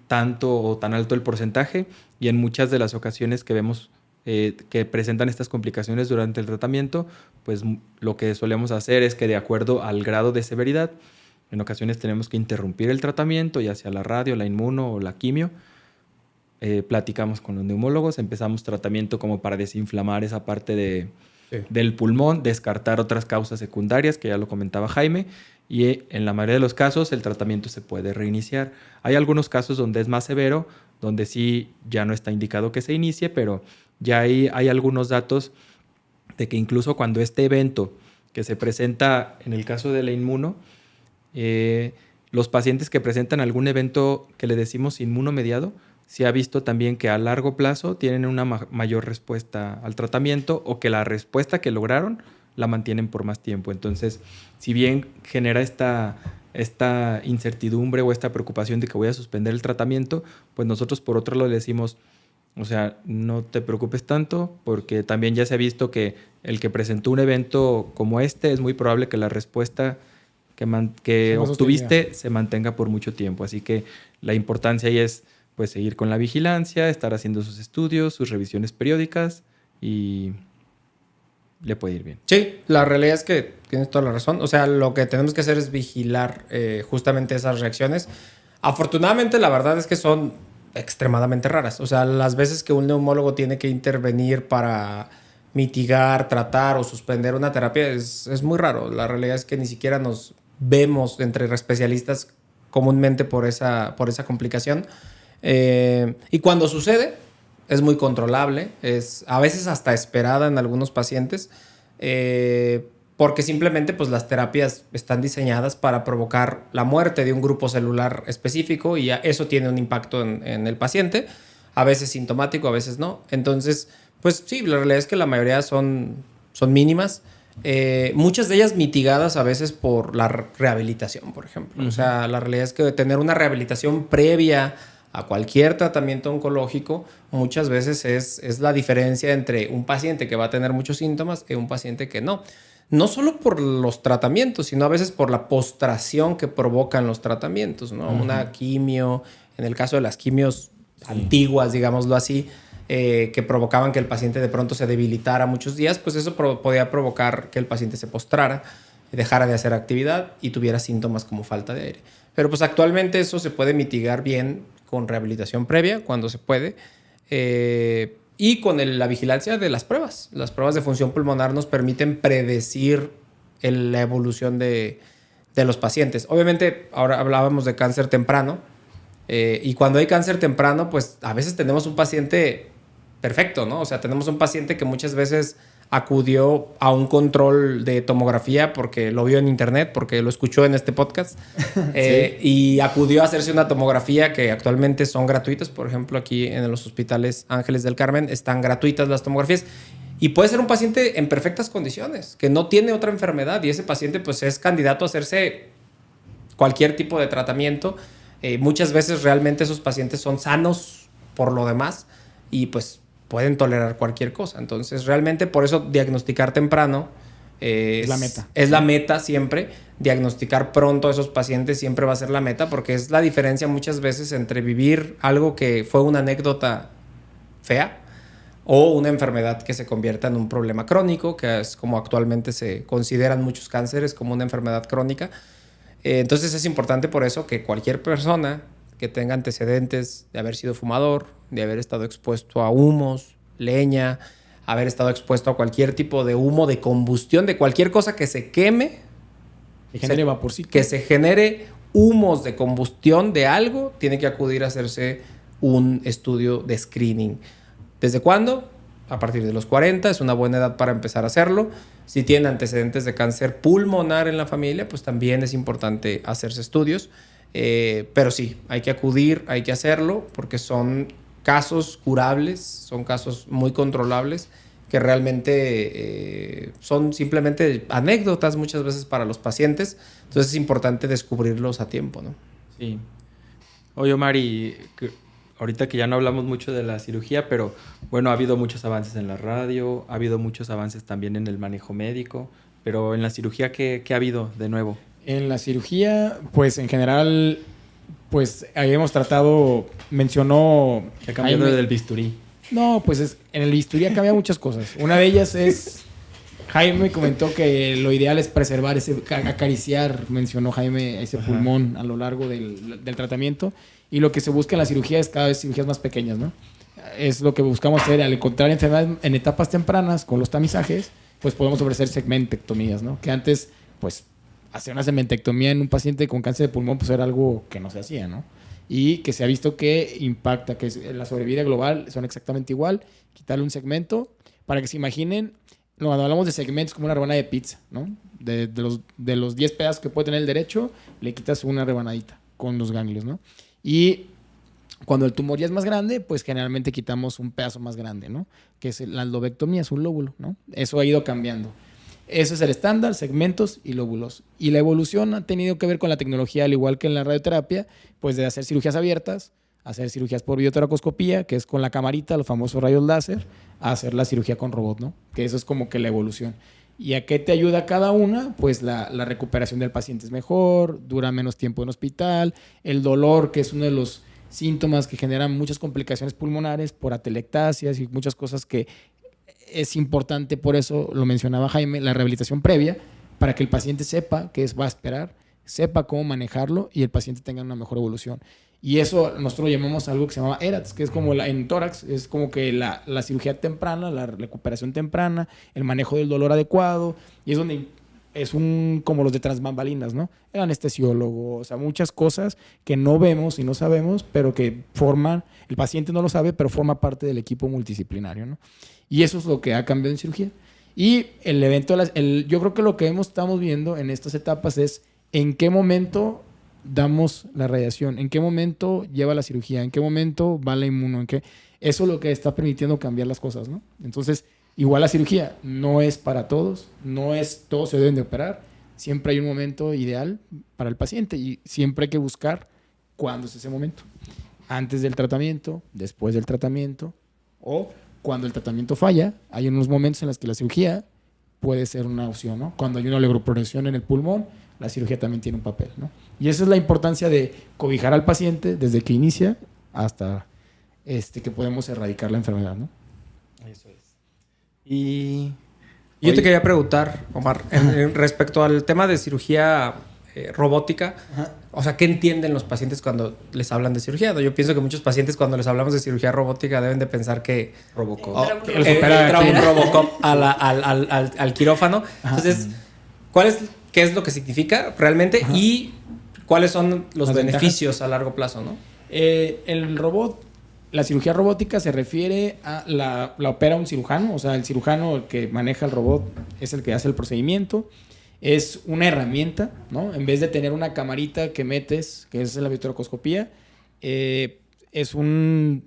tanto o tan alto el porcentaje, y en muchas de las ocasiones que vemos que presentan estas complicaciones durante el tratamiento, pues lo que solemos hacer es que de acuerdo al grado de severidad en ocasiones tenemos que interrumpir el tratamiento, ya sea la radio, la inmuno o la quimio. Platicamos con los neumólogos, empezamos tratamiento como para desinflamar esa parte del pulmón, descartar otras causas secundarias, que ya lo comentaba Jaime, y en la mayoría de los casos el tratamiento se puede reiniciar. Hay algunos casos donde es más severo, donde sí ya no está indicado que se inicie, pero ya hay algunos datos de que incluso cuando este evento que se presenta en el caso de la inmuno, los pacientes que presentan algún evento que le decimos inmunomediado, se ha visto también que a largo plazo tienen una mayor respuesta al tratamiento o que la respuesta que lograron la mantienen por más tiempo. Entonces, si bien genera esta incertidumbre o esta preocupación de que voy a suspender el tratamiento, pues nosotros por otro lado le decimos, o sea, no te preocupes tanto porque también ya se ha visto que el que presentó un evento como este es muy probable que la respuesta que obtuviste se mantenga por mucho tiempo. Así que la importancia ahí es pues seguir con la vigilancia, estar haciendo sus estudios, sus revisiones periódicas y le puede ir bien. Sí, la realidad es que tienes toda la razón. O sea, lo que tenemos que hacer es vigilar justamente esas reacciones. Afortunadamente, la verdad es que son extremadamente raras. O sea, las veces que un neumólogo tiene que intervenir para mitigar, tratar o suspender una terapia es muy raro. La realidad es que ni siquiera nos vemos entre especialistas comúnmente por esa complicación. Y cuando sucede, es muy controlable, es a veces hasta esperada en algunos pacientes, porque simplemente pues, las terapias están diseñadas para provocar la muerte de un grupo celular específico y eso tiene un impacto en el paciente, a veces sintomático, a veces no. Entonces, pues sí, la realidad es que la mayoría son mínimas. Muchas de ellas mitigadas a veces por la rehabilitación, por ejemplo. O sea, la realidad es que tener una rehabilitación previa a cualquier tratamiento oncológico muchas veces es la diferencia entre un paciente que va a tener muchos síntomas y un paciente que no. No solo por los tratamientos, sino a veces por la postración que provocan los tratamientos, ¿no? Una quimio, en el caso de las quimios antiguas, digámoslo así, que provocaban que el paciente de pronto se debilitara muchos días, pues eso podía provocar que el paciente se postrara, dejara de hacer actividad y tuviera síntomas como falta de aire. Pero pues actualmente eso se puede mitigar bien con rehabilitación previa, cuando se puede, y con la vigilancia de las pruebas. Las pruebas de función pulmonar nos permiten predecir la evolución de los pacientes. Obviamente, ahora hablábamos de cáncer temprano, y cuando hay cáncer temprano, pues a veces tenemos un paciente perfecto, ¿no? O sea, tenemos un paciente que muchas veces acudió a un control de tomografía porque lo vio en internet, porque lo escuchó en este podcast, y acudió a hacerse una tomografía que actualmente son gratuitas. Por ejemplo, aquí en los hospitales Ángeles del Carmen están gratuitas las tomografías. Y puede ser un paciente en perfectas condiciones, que no tiene otra enfermedad, y ese paciente pues es candidato a hacerse cualquier tipo de tratamiento. Muchas veces realmente esos pacientes son sanos por lo demás y pues pueden tolerar cualquier cosa. Entonces, realmente por eso diagnosticar temprano es la meta. Es la meta siempre. Diagnosticar pronto a esos pacientes siempre va a ser la meta, porque es la diferencia muchas veces entre vivir algo que fue una anécdota fea o una enfermedad que se convierta en un problema crónico, que es como actualmente se consideran muchos cánceres como una enfermedad crónica. Entonces es importante por eso que cualquier persona que tenga antecedentes de haber sido fumador, de haber estado expuesto a humos, leña, haber estado expuesto a cualquier tipo de humo, de combustión, de cualquier cosa que se queme, que genere vaporcito, que se genere humos de combustión de algo, tiene que acudir a hacerse un estudio de screening. ¿Desde cuándo? A partir de los 40, es una buena edad para empezar a hacerlo. Si tiene antecedentes de cáncer pulmonar en la familia, pues también es importante hacerse estudios. Pero sí, hay que acudir, hay que hacerlo, porque son casos curables, son casos muy controlables, que realmente son simplemente anécdotas muchas veces para los pacientes. Entonces es importante descubrirlos a tiempo, ¿no? Sí. Oye, Omar, y ahorita que ya no hablamos mucho de la cirugía, pero bueno, ha habido muchos avances en la radio, ha habido muchos avances también en el manejo médico, pero en la cirugía, ¿qué ha habido de nuevo? En la cirugía, pues en general, pues habíamos tratado, mencionó... ¿Qué ha cambiado del bisturí? No, pues en el bisturí ha cambiado muchas cosas. Una de ellas es Jaime comentó que lo ideal es preservar acariciar, mencionó Jaime, ese pulmón a lo largo del tratamiento. Y lo que se busca en la cirugía es cada vez cirugías más pequeñas, ¿no? Es lo que buscamos hacer. Al encontrar enfermedades en etapas tempranas con los tamizajes, pues podemos ofrecer segmentectomías, ¿no? Que antes, pues, hacer una segmentectomía en un paciente con cáncer de pulmón, pues era algo que no se hacía, ¿no? Y que se ha visto que impacta, que la sobrevida global son exactamente igual. Quitarle un segmento para que se imaginen, cuando hablamos de segmentos, como una rebanada de pizza, ¿no? De los 10 pedazos que puede tener el derecho, le quitas una rebanadita con los ganglios, ¿no? Y cuando el tumor ya es más grande, pues generalmente quitamos un pedazo más grande, ¿no? Que es la lobectomía, es un lóbulo, ¿no? Eso ha ido cambiando. Eso es el estándar, segmentos y lóbulos. Y la evolución ha tenido que ver con la tecnología, al igual que en la radioterapia, pues de hacer cirugías abiertas, hacer cirugías por videotoracoscopía, que es con la camarita, los famosos rayos láser, a hacer la cirugía con robot, ¿no? Que eso es como que la evolución. ¿Y a qué te ayuda cada una? Pues la recuperación del paciente es mejor, dura menos tiempo en hospital, el dolor, que es uno de los síntomas que generan muchas complicaciones pulmonares por atelectasias y muchas cosas que es importante, por eso lo mencionaba Jaime, la rehabilitación previa, para que el paciente sepa qué va a esperar, sepa cómo manejarlo y el paciente tenga una mejor evolución. Y eso nosotros llamamos algo que se llama ERATS, que es como en tórax, es como que la cirugía temprana, la recuperación temprana, el manejo del dolor adecuado, y es donde es como los de transbambalinas, ¿no? El anestesiólogo, o sea, muchas cosas que no vemos y no sabemos, pero que forman, el paciente no lo sabe, pero forma parte del equipo multidisciplinario, ¿no? Y eso es lo que ha cambiado en cirugía. Y el evento, yo creo que lo que estamos viendo en estas etapas es en qué momento damos la radiación, en qué momento lleva la cirugía, en qué momento va la inmuno, eso es lo que está permitiendo cambiar las cosas, ¿no? Entonces, igual la cirugía no es para todos, todos se deben de operar, siempre hay un momento ideal para el paciente y siempre hay que buscar cuándo es ese momento. Antes del tratamiento, después del tratamiento o cuando el tratamiento falla, hay unos momentos en los que la cirugía puede ser una opción, ¿no? Cuando hay una neuroprogresión en el pulmón, la cirugía también tiene un papel, ¿no? Y esa es la importancia de cobijar al paciente desde que inicia hasta que podemos erradicar la enfermedad, ¿no? Eso es. Y yo te quería preguntar, Omar, respecto al tema de cirugía robótica, ajá, o sea, ¿qué entienden los pacientes cuando les hablan de cirugía? Yo pienso que muchos pacientes cuando les hablamos de cirugía robótica deben de pensar que Robocop. Entra un Robocop al quirófano. Ajá. Entonces, ¿qué es lo que significa realmente? Ajá. Y cuáles son los beneficios a largo plazo, ¿no? El robot, la cirugía robótica se refiere a la opera un cirujano, o sea, el cirujano el que maneja el robot es el que hace el procedimiento. Es una herramienta, ¿no? En vez de tener una camarita que metes, que es la videotoracoscopía, es un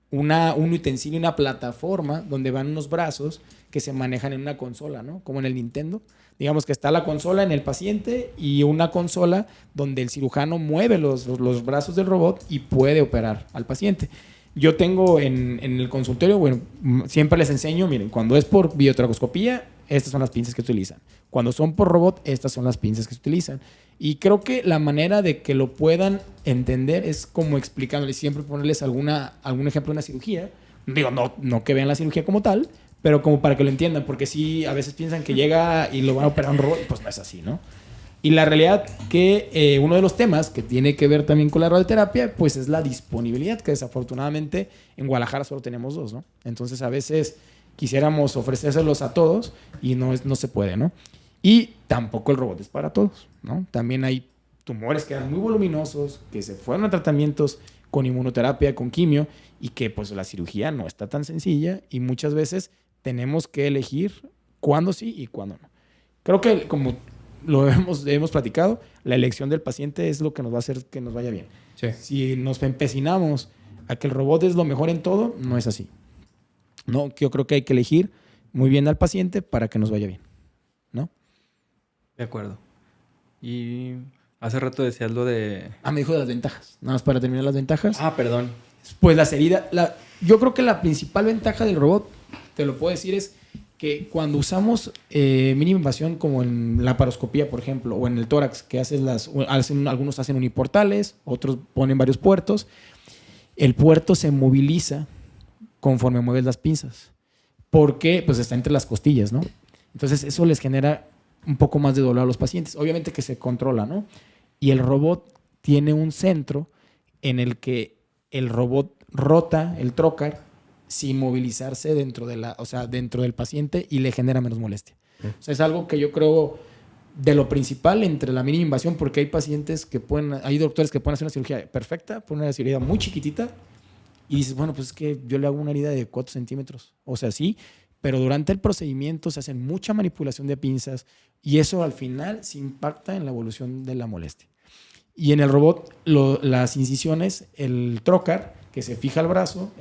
utensilio, una plataforma donde van unos brazos que se manejan en una consola, ¿no? Como en el Nintendo. Digamos que está la consola en el paciente y una consola donde el cirujano mueve los brazos del robot y puede operar al paciente. Yo tengo en el consultorio, bueno, siempre les enseño, miren, cuando es por videotoracoscopía, estas son las pinzas que utilizan. Cuando son por robot, estas son las pinzas que se utilizan. Y creo que la manera de que lo puedan entender es como explicándoles, siempre ponerles algún ejemplo de una cirugía. Digo, no que vean la cirugía como tal, pero como para que lo entiendan, porque sí, a veces piensan que llega y lo van a operar un robot, pues no es así, ¿no? Y la realidad que uno de los temas que tiene que ver también con la radioterapia, pues es la disponibilidad, que desafortunadamente en Guadalajara solo tenemos 2, ¿no? Entonces a veces quisiéramos ofrecérselos a todos y no se puede, ¿no? Y tampoco el robot es para todos, ¿no? También hay tumores que eran muy voluminosos, que se fueron a tratamientos con inmunoterapia, con quimio, y que pues la cirugía no está tan sencilla y muchas veces tenemos que elegir cuándo sí y cuándo no. Creo que como lo hemos platicado, la elección del paciente es lo que nos va a hacer que nos vaya bien. Sí. Si nos empecinamos a que el robot es lo mejor en todo, no es así. No, yo creo que hay que elegir muy bien al paciente para que nos vaya bien, ¿no? De acuerdo. Y hace rato decías lo de... me dijo de las ventajas. Nada más para terminar las ventajas. Perdón. Pues las heridas... Yo creo que la principal ventaja del robot, te lo puedo decir, es que cuando usamos mínima invasión como en la laparoscopía, por ejemplo, o en el tórax, que algunos hacen uniportales, otros ponen varios puertos, el puerto se moviliza conforme mueves las pinzas. Porque pues está entre las costillas, ¿no? Entonces eso les genera un poco más de dolor a los pacientes. Obviamente que se controla, ¿no? Y el robot tiene un centro en el que el robot rota el trocar sin movilizarse dentro del paciente y le genera menos molestia. O sea, es algo que yo creo de lo principal entre la mínima invasión, porque hay pacientes que hay doctores que pueden hacer una cirugía perfecta, ponen una cirugía muy chiquitita y dices, bueno, pues es que yo le hago una herida de 4 centímetros. O sea, sí, pero durante el procedimiento se hacen mucha manipulación de pinzas y eso al final se impacta en la evolución de la molestia. Y en el robot, las incisiones, el trocar, que se fija el brazo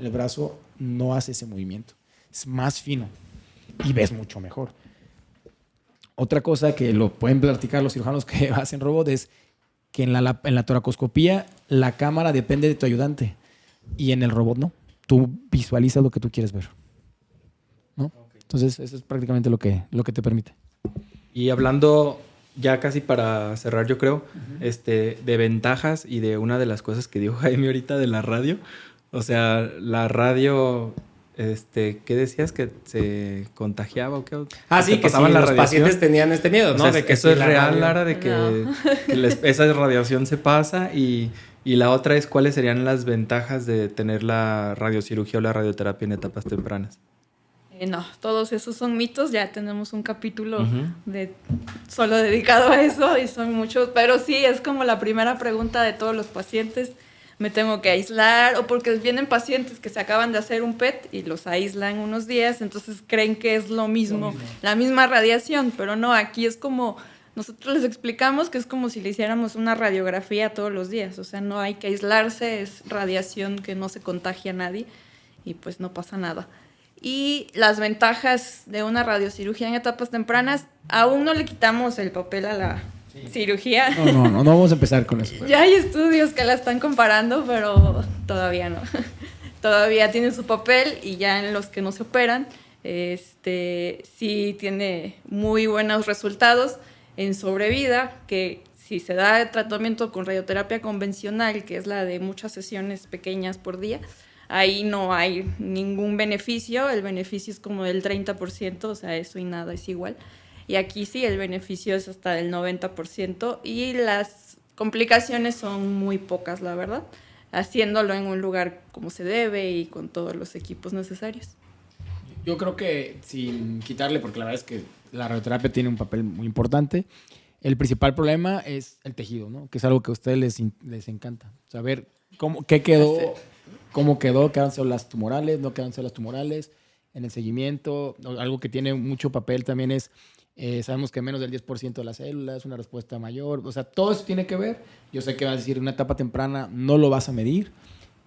no hace ese movimiento. Es más fino y ves mucho mejor. Otra cosa que lo pueden platicar los cirujanos que hacen robot es que en la toracoscopía la cámara depende de tu ayudante y en el robot no. Tú visualizas lo que tú quieres ver, ¿no? Okay. Entonces, eso es prácticamente lo que te permite. Y hablando ya casi para cerrar, yo creo, de ventajas y de una de las cosas que dijo Jaime ahorita de la radio. O sea, la radio... ¿qué decías? ¿Que se contagiaba o qué? Sí, que sí, los pacientes tenían este miedo, ¿no? O sea, de que eso es real, Lara, de que, esa radiación se pasa y la otra es cuáles serían las ventajas de tener la radiocirugía o la radioterapia en etapas tempranas. No, todos esos son mitos, ya tenemos un capítulo solo dedicado a eso y son muchos, pero sí, es como la primera pregunta de todos los pacientes. Me tengo que aislar, o porque vienen pacientes que se acaban de hacer un PET y los aíslan unos días, entonces creen que es lo mismo, la misma radiación, pero no, aquí es como, nosotros les explicamos que es como si le hiciéramos una radiografía todos los días, o sea, no hay que aislarse, es radiación que no se contagia a nadie y pues no pasa nada. Y las ventajas de una radiocirugía en etapas tempranas, aún no le quitamos el papel a la cirugía. No vamos a empezar con eso. Ya hay estudios que la están comparando, pero todavía no. Todavía tiene su papel y ya en los que no se operan, sí tiene muy buenos resultados en sobrevida, que si se da el tratamiento con radioterapia convencional, que es la de muchas sesiones pequeñas por día, ahí no hay ningún beneficio, el beneficio es como del 30%, o sea, eso y nada es igual. Y aquí sí, el beneficio es hasta del 90% y las complicaciones son muy pocas, la verdad, haciéndolo en un lugar como se debe y con todos los equipos necesarios. Yo creo que sin quitarle, porque la verdad es que la radioterapia tiene un papel muy importante, el principal problema es el tejido, ¿no? Que es algo que a ustedes les encanta. Saber qué quedó, cómo quedó, quedan células tumorales, no quedan células tumorales, en el seguimiento. Algo que tiene mucho papel también es... sabemos que menos del 10% de las células, una respuesta mayor, o sea, todo eso tiene que ver. Yo sé que vas a decir, en una etapa temprana no lo vas a medir,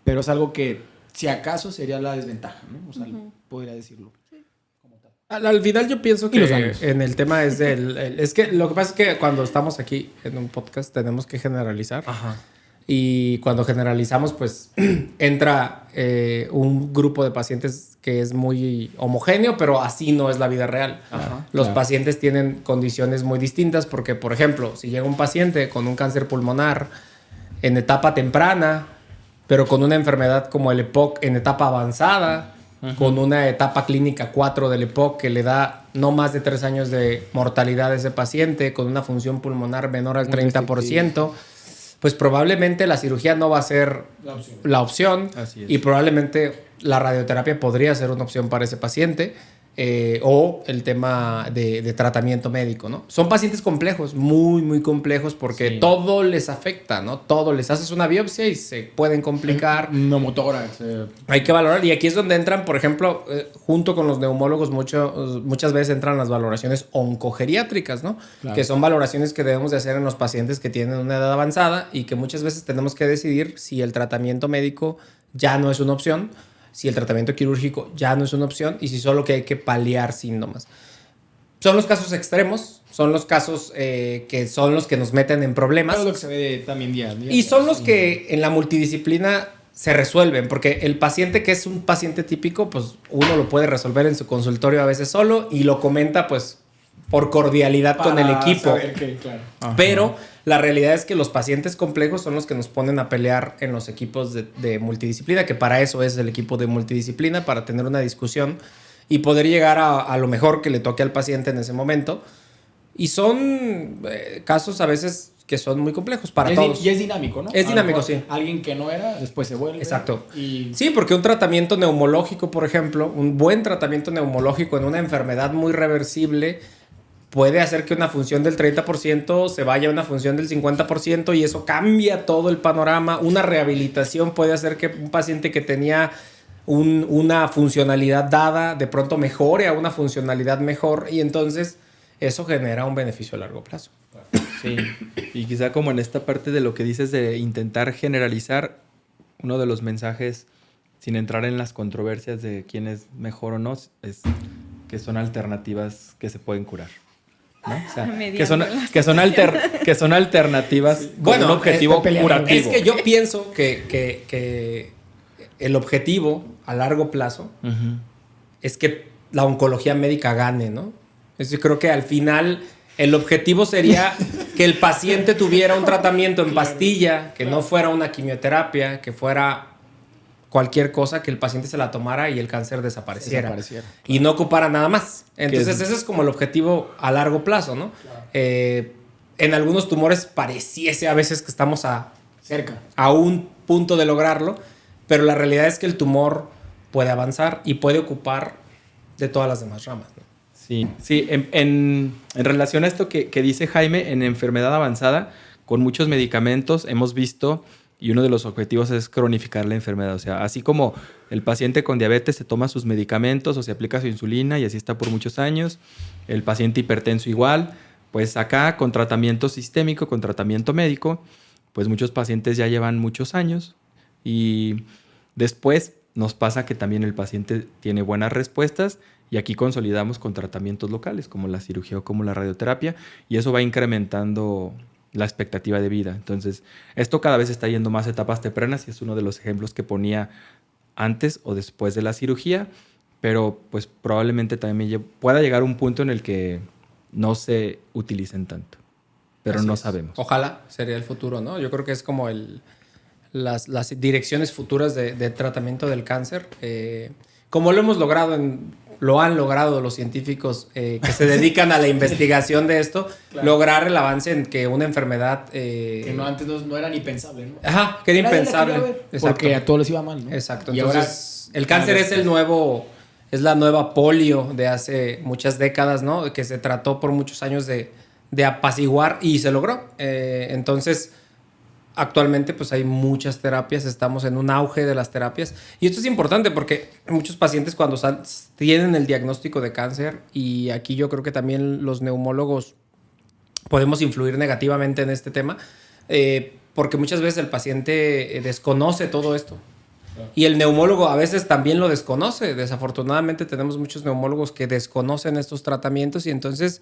pero es algo que, si acaso, sería la desventaja, ¿no? O sea, podría decirlo. Sí. Al final yo pienso que en el tema es es que lo que pasa es que cuando estamos aquí en un podcast tenemos que generalizar. Ajá. Y cuando generalizamos, pues entra un grupo de pacientes que es muy homogéneo, pero así no es la vida real. Ajá, los pacientes tienen condiciones muy distintas porque, por ejemplo, si llega un paciente con un cáncer pulmonar en etapa temprana, pero con una enfermedad como el EPOC en etapa avanzada, con una etapa clínica 4 del EPOC que le da no más de 3 años de mortalidad a ese paciente, con una función pulmonar menor al 30%, pues probablemente la cirugía no va a ser la opción y probablemente la radioterapia podría ser una opción para ese paciente o el tema de tratamiento médico, ¿no? Son pacientes complejos, muy, muy complejos porque todo les afecta, ¿no? Todo les haces una biopsia y se pueden complicar. Neumotórax. Hay que valorar y aquí es donde entran, por ejemplo, junto con los neumólogos muchas veces entran las valoraciones oncogeriátricas, ¿no? Claro. Que son valoraciones que debemos de hacer en los pacientes que tienen una edad avanzada y que muchas veces tenemos que decidir si el tratamiento médico ya no es una opción, si el tratamiento quirúrgico ya no es una opción y si solo que hay que paliar síntomas. Son los casos extremos, son los casos que son los que nos meten en problemas. Claro, lo que se ve también día. Y son los que en la multidisciplina se resuelven, porque el paciente que es un paciente típico, pues uno lo puede resolver en su consultorio a veces solo y lo comenta pues por cordialidad con el equipo. Claro. Pero la realidad es que los pacientes complejos son los que nos ponen a pelear en los equipos de multidisciplina, que para eso es el equipo de multidisciplina, para tener una discusión y poder llegar a lo mejor que le toque al paciente en ese momento. Y son casos a veces que son muy complejos para todos. Y es dinámico, ¿no? Es dinámico, sí. Alguien que no era, después se vuelve. Exacto. Y... Sí, porque un tratamiento neumológico, por ejemplo, un buen tratamiento neumológico en una enfermedad muy reversible puede hacer que una función del 30% se vaya a una función del 50% y eso cambia todo el panorama. Una rehabilitación puede hacer que un paciente que tenía una funcionalidad dada de pronto mejore a una funcionalidad mejor y entonces eso genera un beneficio a largo plazo. Sí, y quizá como en esta parte de lo que dices de intentar generalizar, uno de los mensajes, sin entrar en las controversias de quién es mejor o no, es que son alternativas que se pueden curar, ¿no? O sea, que son alternativas con un objetivo curativo. Es que yo pienso que el objetivo a largo plazo es que la oncología médica gane, ¿no? Yo creo que al final el objetivo sería que el paciente tuviera un tratamiento en pastilla, que no fuera una quimioterapia, que fuera cualquier cosa, que el paciente se la tomara y el cáncer desapareciera. Y no ocupara nada más. Entonces ese es como el objetivo a largo plazo, ¿no? En algunos tumores pareciese a veces que estamos cerca a un punto de lograrlo, pero la realidad es que el tumor puede avanzar y puede ocupar de todas las demás ramas, ¿no? Sí. En relación a esto que dice Jaime, en enfermedad avanzada, con muchos medicamentos hemos visto, y uno de los objetivos es cronificar la enfermedad. O sea, así como el paciente con diabetes se toma sus medicamentos o se aplica su insulina y así está por muchos años, el paciente hipertenso igual, pues acá con tratamiento sistémico, con tratamiento médico, pues muchos pacientes ya llevan muchos años y después nos pasa que también el paciente tiene buenas respuestas y aquí consolidamos con tratamientos locales como la cirugía o como la radioterapia y eso va incrementando la expectativa de vida. Entonces, esto cada vez está yendo más a etapas tempranas y es uno de los ejemplos que ponía antes o después de la cirugía, pero pues probablemente también pueda llegar a un punto en el que no se utilicen tanto, pero Así no es. sabemos. Ojalá sería el futuro, ¿no? Yo creo que es como las direcciones futuras de tratamiento del cáncer. Como lo hemos logrado lo han logrado los científicos que se dedican a la investigación de esto, lograr el avance en que una enfermedad... que antes no era ni pensable, ¿no? Ajá, que era impensable. Porque a todos les iba mal, ¿no? Exacto. Y Entonces, ahora, el cáncer es la nueva polio de hace muchas décadas, ¿no? Que se trató por muchos años de apaciguar y se logró. Entonces... Actualmente pues hay muchas terapias, estamos en un auge de las terapias y esto es importante porque muchos pacientes cuando tienen el diagnóstico de cáncer y aquí yo creo que también los neumólogos podemos influir negativamente en este tema porque muchas veces el paciente desconoce todo esto y el neumólogo a veces también lo desconoce. Desafortunadamente tenemos muchos neumólogos que desconocen estos tratamientos y entonces...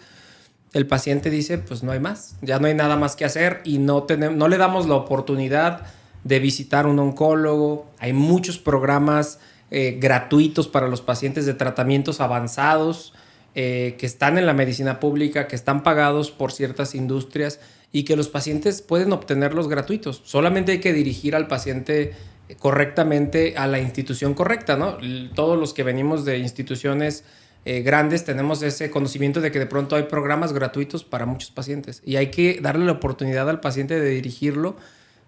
el paciente dice, pues no hay más, ya no hay nada más que hacer y no le damos la oportunidad de visitar un oncólogo. Hay muchos programas gratuitos para los pacientes de tratamientos avanzados que están en la medicina pública, que están pagados por ciertas industrias y que los pacientes pueden obtenerlos gratuitos. Solamente hay que dirigir al paciente correctamente a la institución correcta, ¿no? Todos los que venimos de instituciones grandes tenemos ese conocimiento de que de pronto hay programas gratuitos para muchos pacientes y hay que darle la oportunidad al paciente de dirigirlo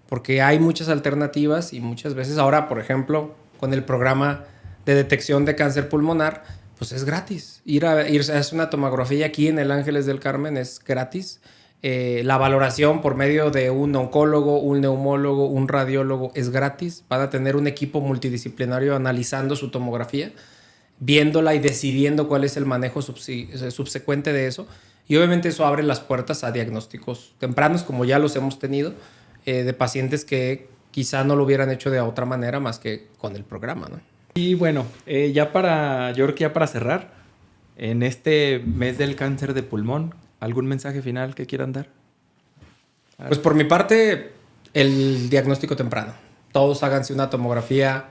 porque hay muchas alternativas y muchas veces ahora, por ejemplo, con el programa de detección de cáncer pulmonar, pues es gratis. Irse a hacer una tomografía aquí en el Ángeles del Carmen es gratis. La valoración por medio de un oncólogo, un neumólogo, un radiólogo es gratis. Van a tener un equipo multidisciplinario analizando su tomografía, viéndola y decidiendo cuál es el manejo subsecuente de eso. Y obviamente eso abre las puertas a diagnósticos tempranos, como ya los hemos tenido, de pacientes que quizá no lo hubieran hecho de otra manera más que con el programa, ¿no? Y bueno, yo creo que ya para cerrar, en este mes del cáncer de pulmón, ¿algún mensaje final que quieran dar? Pues por mi parte, el diagnóstico temprano. Todos háganse una tomografía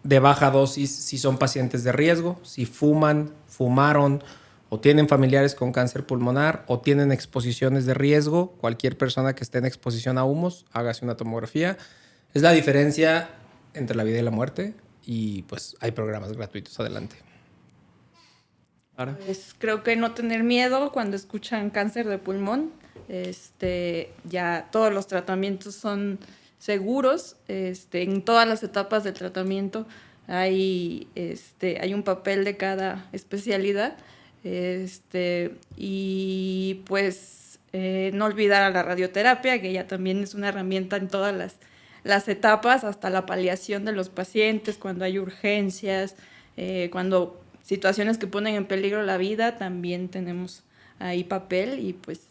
de baja dosis si son pacientes de riesgo, si fumaron o tienen familiares con cáncer pulmonar o tienen exposiciones de riesgo. Cualquier persona que esté en exposición a humos, hágase una tomografía. Es la diferencia entre la vida y la muerte y pues hay programas gratuitos. Adelante. Ahora. Pues creo que no tener miedo cuando escuchan cáncer de pulmón. Ya todos los tratamientos son seguros. En todas las etapas del tratamiento hay un papel de cada especialidad. Y pues no olvidar a la radioterapia, que ya también es una herramienta en todas las etapas, hasta la paliación de los pacientes, cuando hay urgencias, cuando situaciones que ponen en peligro la vida, también tenemos ahí papel y pues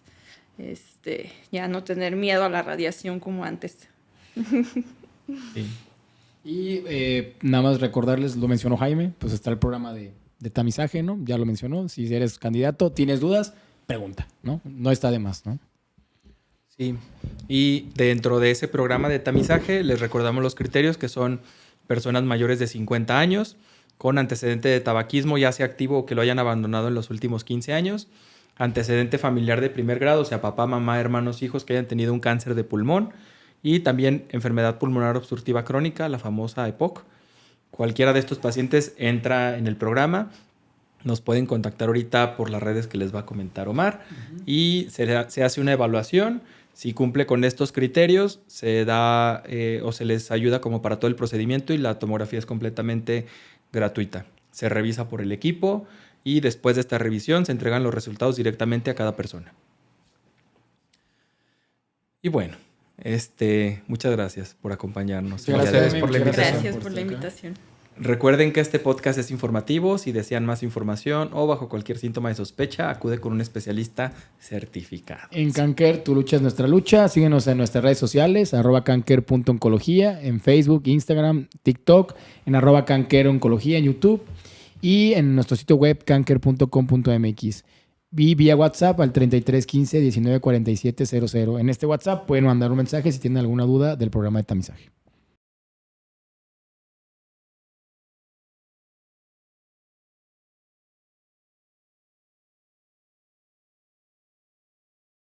ya no tener miedo a la radiación como antes. Sí. Y nada más recordarles, lo mencionó Jaime, pues está el programa de tamizaje, ¿no? Ya lo mencionó. Si eres candidato, tienes dudas, pregunta, ¿no? No está de más, ¿no? Sí. Y dentro de ese programa de tamizaje les recordamos los criterios, que son personas mayores de 50 años, con antecedente de tabaquismo, ya sea activo o que lo hayan abandonado en los últimos 15 años, antecedente familiar de primer grado, o sea, papá, mamá, hermanos, hijos que hayan tenido un cáncer de pulmón, y también enfermedad pulmonar obstructiva crónica, la famosa EPOC. Cualquiera de estos pacientes entra en el programa. Nos pueden contactar ahorita por las redes que les va a comentar Omar, y se hace una evaluación. Si cumple con estos criterios, se da o se les ayuda como para todo el procedimiento, y la tomografía es completamente gratuita. Se revisa por el equipo y después de esta revisión se entregan los resultados directamente a cada persona. Y bueno, muchas gracias por acompañarnos. Gracias por la invitación. Gracias por la invitación. Recuerden que este podcast es informativo. Si desean más información o bajo cualquier síntoma de sospecha, acude con un especialista certificado. En Canker, tu lucha es nuestra lucha. Síguenos en nuestras redes sociales, @canker.oncología, en Facebook, Instagram, TikTok, en @cankeroncología en YouTube y en nuestro sitio web canker.com.mx. Y vía WhatsApp al 33 15 19 47 00. En este WhatsApp pueden mandar un mensaje si tienen alguna duda del programa de tamizaje.